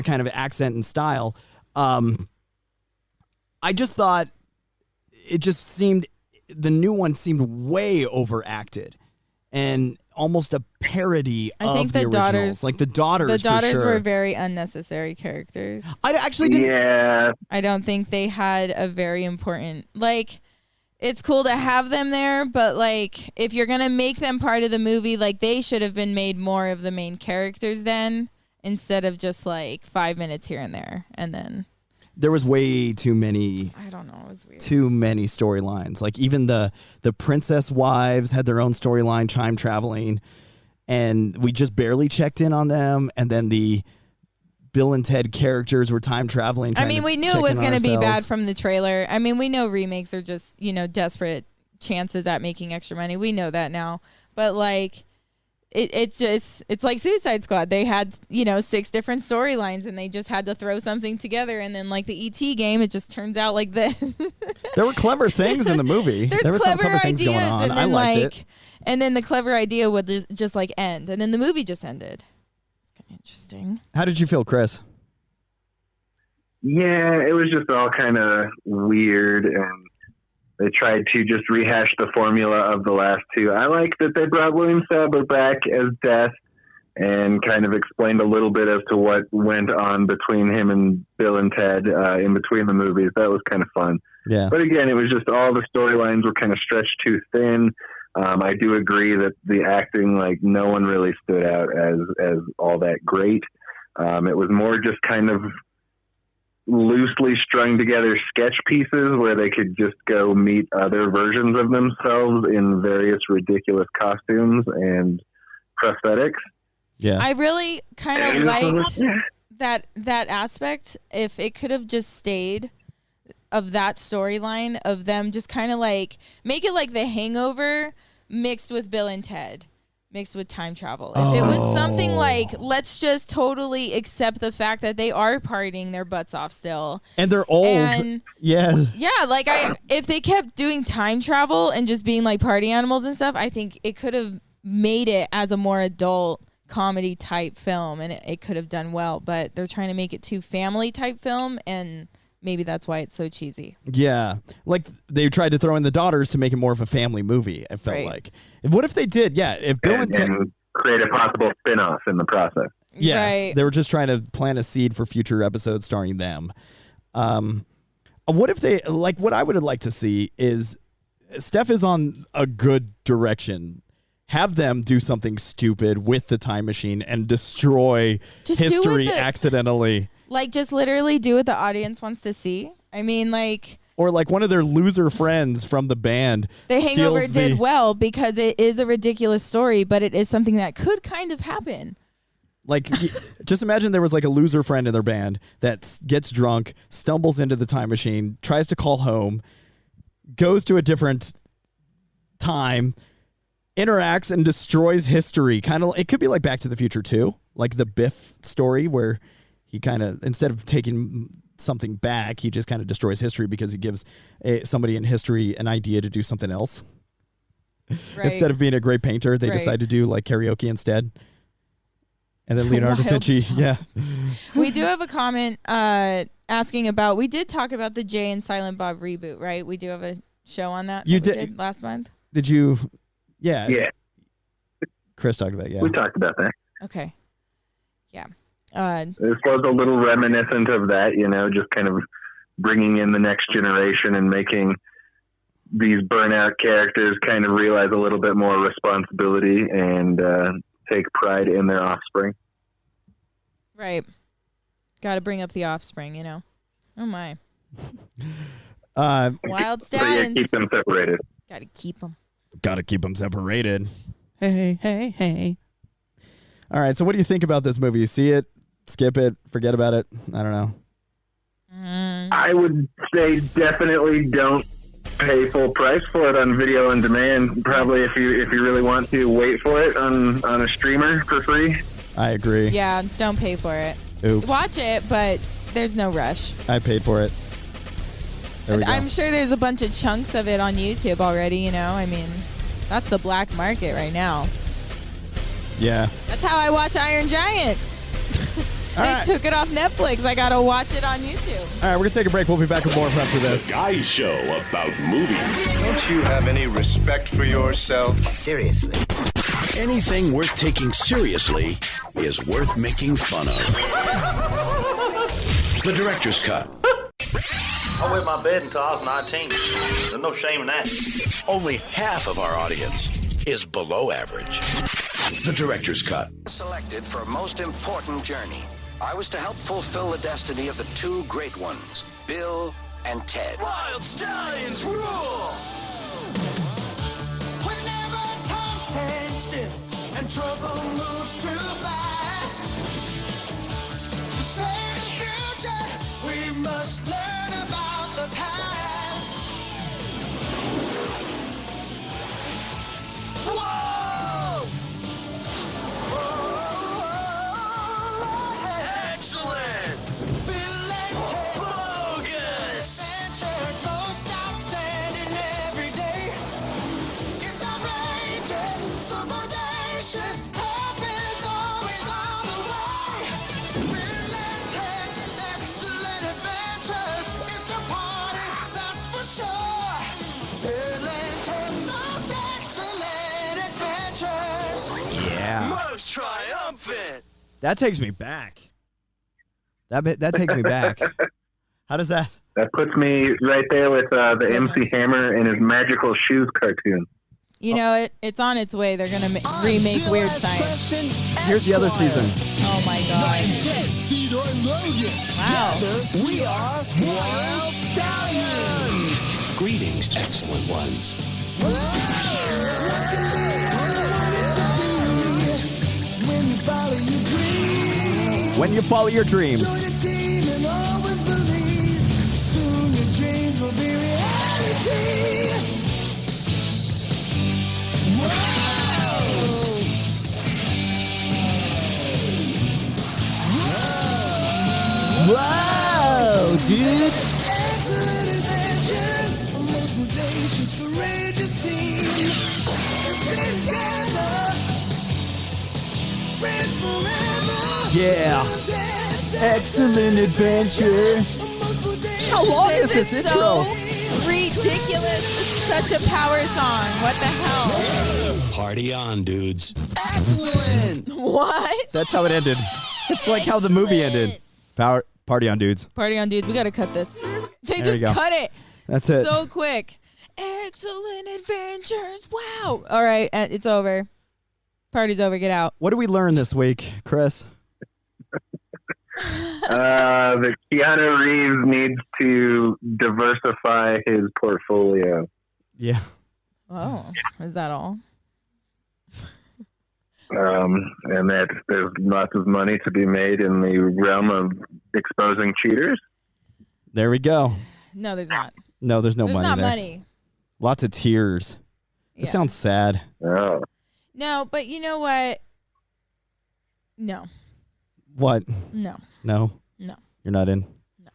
kind of accent and style. I just thought the new one seemed way overacted and almost a parody of the originals. Like the daughters for sure were very unnecessary characters. I actually didn't. Yeah. I don't think they had a very important, like, it's cool to have them there, but like, if you're going to make them part of the movie, like, they should have been made more of the main characters then, instead of just like 5 minutes here and there. And then there was way too many. I don't know. It was weird. Too many storylines. Like, even the princess wives had their own storyline, time traveling, and we just barely checked in on them. And then the Bill and Ted characters were time traveling. I mean, we knew it was going to be bad from the trailer. I mean, we know remakes are just, desperate chances at making extra money. We know that now. But like, it's like Suicide Squad. They had 6 different storylines, and they just had to throw something together. And then like the ET game, it just turns out like this. There were clever things in the movie. There were some clever things going on. And then, I liked it. And then the clever idea would just like end, and then the movie just ended. It's kind of interesting. How did you feel, Chris? Yeah, it was just all kind of weird, and they tried to just rehash the formula of the last two. I like that they brought William Sadler back as Death and kind of explained a little bit as to what went on between him and Bill and Ted in between the movies. That was kind of fun. Yeah. But again, it was just all the storylines were kind of stretched too thin. I do agree that the acting, like, no one really stood out as all that great. It was more just kind of loosely strung together sketch pieces where they could just go meet other versions of themselves in various ridiculous costumes and prosthetics. Yeah. I really kind of liked that aspect. If it could have just stayed of that storyline of them just kind of like make it like The Hangover mixed with Bill and Ted. Mixed with time travel. If it was something like, let's just totally accept the fact that they are partying their butts off still. And they're old. And yeah. Yeah, like if they kept doing time travel and just being like party animals and stuff, I think it could have made it as a more adult comedy type film and it could have done well. But they're trying to make it too family type film and maybe that's why it's so cheesy. Yeah. Like they tried to throw in the daughters to make it more of a family movie, it felt like. What if they did? Yeah. If Bill and Ted create a possible spin-off in the process. Yes. Right. They were just trying to plant a seed for future episodes starring them. What if they, like, what I would have liked to see is Steph is on a good direction. Have them do something stupid with the time machine and destroy history accidentally. Like, just literally do what the audience wants to see. I mean, like... Or like one of their loser friends from the band. The Hangover did well because it is a ridiculous story, but it is something that could kind of happen. Like, just imagine there was like a loser friend in their band that gets drunk, stumbles into the time machine, tries to call home, goes to a different time, interacts and destroys history. Kind of, it could be like Back to the Future 2, like the Biff story where he kind of, instead of taking something back, he just kind of destroys history because he gives somebody in history an idea to do something else. Right. Instead of being a great painter, they decide to do like karaoke instead. And then Leonardo da Vinci, yeah. We do have a comment asking about, we did talk about the Jay and Silent Bob reboot, right? We do have a show on that. You did last month? Did you? Yeah. Yeah. Chris talked about it, yeah. We talked about that. Okay. Yeah. This was a little reminiscent of that, you know, just kind of bringing in the next generation and making these burnout characters kind of realize a little bit more responsibility and take pride in their offspring. Right. Got to bring up the offspring, you know. Oh, my. Wild stallions. So keep them separated. Got to keep them. Got to keep them separated. Hey. All right, so what do you think about this movie? You see it? Skip it? Forget about it? I don't know. I would say definitely don't pay full price for it on video on demand. Probably if you really want to, wait for it on a streamer for free. I agree. Yeah, don't pay for it. Oops. Watch it, but there's no rush. I paid for it. There we go. I'm sure there's a bunch of chunks of it on YouTube already, you know? I mean, that's the black market right now. Yeah. That's how I watch Iron Giant. They took it off Netflix. I got to watch it on YouTube. All right, we're going to take a break. We'll be back with more after this. The Guy Show about movies. Don't you have any respect for yourself? Seriously. Anything worth taking seriously is worth making fun of. The Director's Cut. I wet my bed until I was 19. There's no shame in that. Only half of our audience is below average. The Director's Cut. Selected for most important journey. I was to help fulfill the destiny of the two great ones, Bill and Ted. Wild stallions rule! Whenever time stands still and trouble moves too fast, to save the future, we must learn about the past. Whoa! Excellent! Bill and Ted bogus! Adventures most outstanding every day. It's outrageous, so bodacious. Help is always on the way. Bill and Ted's excellent adventures. It's a party, that's for sure. Bill and Ted's most excellent adventures. Yeah. Most triumphant. That takes me back. That takes me back. How does that? That puts me right there with the MC Hammer and his Magical Shoes cartoon. You know, it's on its way. They're going to remake Weird Science. Here's the other season. Oh, my God. Wow. Together, we are Wild Stallions. Greetings, excellent ones. When you follow your dreams. Whoa, dude. Yeah. Excellent adventure. How long is this intro? Ridiculous. It's such a power song. What the hell? Party on, dudes. Excellent. What? That's how it ended. It's like how the movie ended. Party on, dudes. Party on, dudes. We got to cut this. They There just you go. cut it. That's it. So quick. Excellent adventures. Wow. All right. It's over. Party's over. Get out. What did we learn this week, Chris? That Keanu Reeves needs to diversify his portfolio. Yeah. Oh, is that all? And that there's lots of money to be made in the realm of exposing cheaters. There we go. No, there's not. No, there's no There's money not there. money. Lots of tears. This sounds sad. Oh. No, but you know what? No. What? No. No? No. You're not in? No.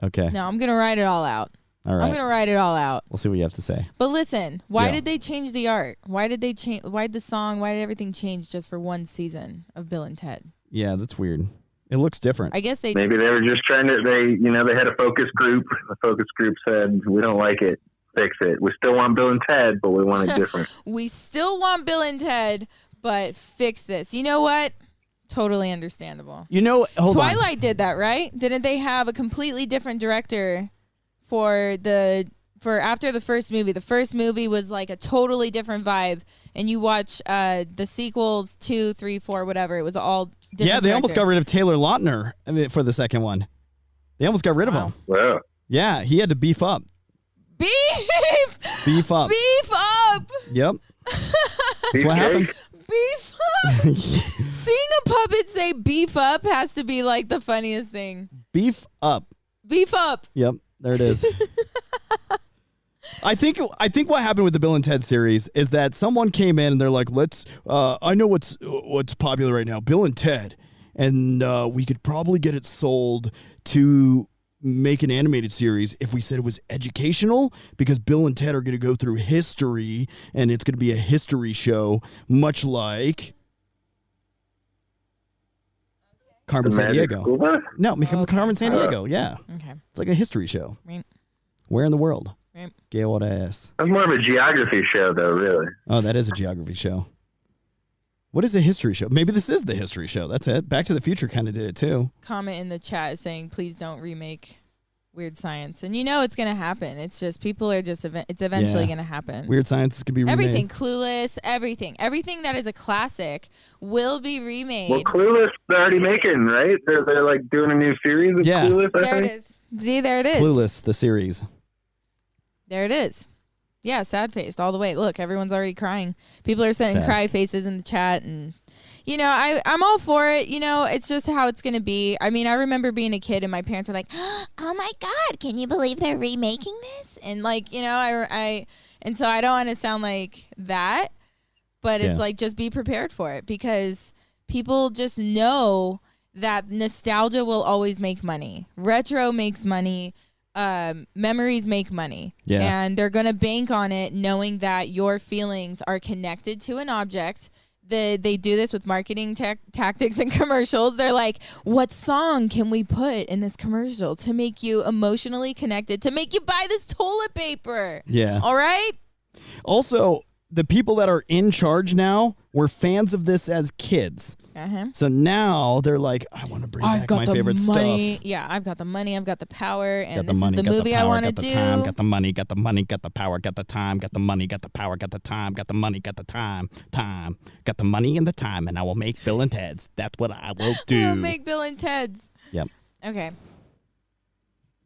Okay. No, I'm going to write it all out. All right. I'm going to write it all out. We'll see what you have to say. But listen, why Yeah. did they change the art? Why did they change? Why did the song? Why did everything change just for one season of Bill and Ted? Yeah, that's weird. It looks different. I guess they Maybe they were just trying to. They had a focus group. The focus group said, "We don't like it. Fix it. We still want Bill and Ted, but we want it different." We still want Bill and Ted, but fix this. You know what? Totally understandable. You know, hold Twilight did that, right? Didn't they have a completely different director for after the first movie? The first movie was like a totally different vibe, and you watch the sequels 2, 3, 4, whatever. It was all different. Yeah, they almost got director. rid of Taylor Lautner for the second one. They almost got rid of him. Wow. Yeah, he had to beef up. Beef up. Beef up. Yep. That's what happened. Beef up. Seeing a puppet say beef up has to be like the funniest thing. Beef up. Beef up. Yep, there it is. I think what happened with the Bill and Ted series is that someone came in and they're like, let's I know what's popular right now, Bill and Ted, and we could probably get it sold to make an animated series if we said it was educational, because Bill and Ted are going to go through history and it's going to be a history show, much like Carmen The San Magic Diego. School Bus? No, Carmen San Diego. Yeah. Okay. It's like a history show. Right. Where in the world? Right. Gay old ass. That's more of a geography show, though. Really. Oh, that is a geography show. What is a history show? Maybe this is the history show. That's it. Back to the Future kind of did it too. Comment in the chat saying, please don't remake Weird Science. And you know it's going to happen. It's just, people are just, it's eventually Yeah. going to happen. Weird Science is going to be remade. Everything. Clueless, everything. Everything that is a classic will be remade. Well, Clueless they're already making, right? They're like doing a new series of Clueless. I There think. it is. See, there it is. Clueless, the series. There it is. Yeah, sad faced all the way. Look, everyone's already crying. People are sending Sad. cry faces in the chat, and you know, I'm all for it. You know, it's just how it's gonna be. I mean, I remember being a kid and my parents were like, "Oh my God, can you believe they're remaking this?" And like, you know, and so I don't want to sound like that, but it's Yeah. like, just be prepared for it, because people just know that nostalgia will always make money. Retro makes money. Memories make money. Yeah. And they're going to bank on it, knowing that your feelings are connected to an object. They do this with marketing tactics and commercials. They're like, what song can we put in this commercial to make you emotionally connected, to make you buy this toilet paper? Yeah. All right? Also, the people that are in charge now were fans of this as kids. So now they're like, I want to bring back my favorite money. stuff. Yeah, I've got the money, I've got the power, and Got the this money, is the got the movie I power, want to got the do. time, got the money, got the money, got the power, got the time, got the money, got the power, got the time, got the money, got the time, got the money and the time, and I will make Bill and Ted's. That's what I will do. We'll make Bill and Ted's. Yep. Okay.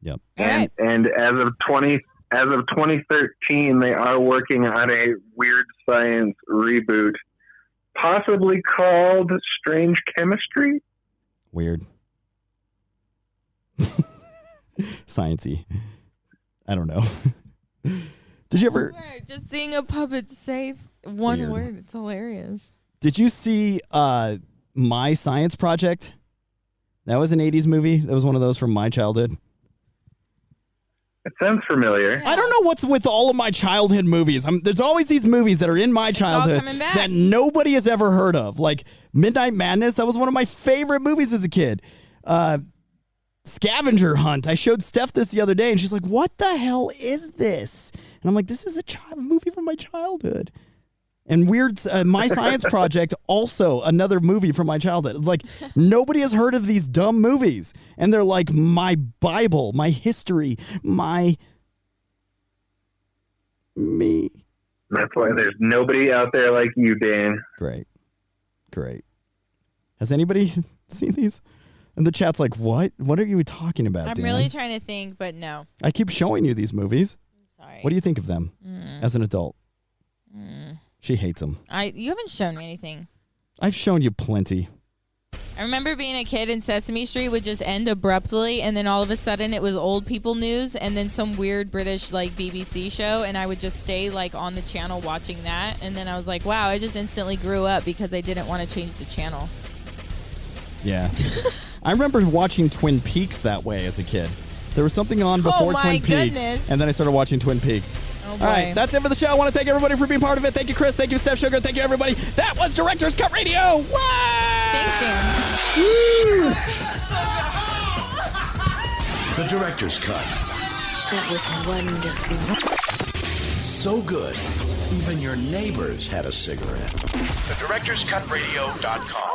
Yep. And as of 2013, they are working on a Weird Science reboot, possibly called Strange Chemistry. Weird. Sciencey. I don't know. Did you ever? Just seeing a puppet say one Weird. word, it's hilarious. Did you see My Science Project? That was an 80s movie. That was one of those from my childhood. It sounds familiar. I don't know what's with all of my childhood movies. There's always these movies that are in my childhood coming back. that nobody has ever heard of. Like Midnight Madness. That was one of my favorite movies as a kid. Scavenger Hunt. I showed Steph this the other day, and she's like, what the hell is this? And I'm like, this is a movie from my childhood. And My Science Project, also another movie from my childhood. Like, nobody has heard of these dumb movies. And they're like my Bible, my history, me. That's why there's nobody out there like you, Dan. Great. Has anybody seen these? And the chat's like, what? What are you talking about, I'm Dan? really trying to think, but no. I keep showing you these movies. Sorry. What do you think of them as an adult? She hates them. You haven't shown me anything. I've shown you plenty. I remember being a kid and Sesame Street would just end abruptly, and then all of a sudden it was old people news, and then some weird British like BBC show, and I would just stay like on the channel watching that, and then I was like, wow, I just instantly grew up because I didn't want to change the channel. Yeah. I remember watching Twin Peaks that way as a kid. There was something on before Twin Peaks, and then I started watching Twin Peaks. Oh, all right, that's it for the show. I want to thank everybody for being part of it. Thank you, Chris. Thank you, Steph Sugar. Thank you, everybody. That was Director's Cut Radio. Thanks, Dan. The Director's Cut. That was wonderful. So good, even your neighbors had a cigarette. TheDirectorsCutRadio.com.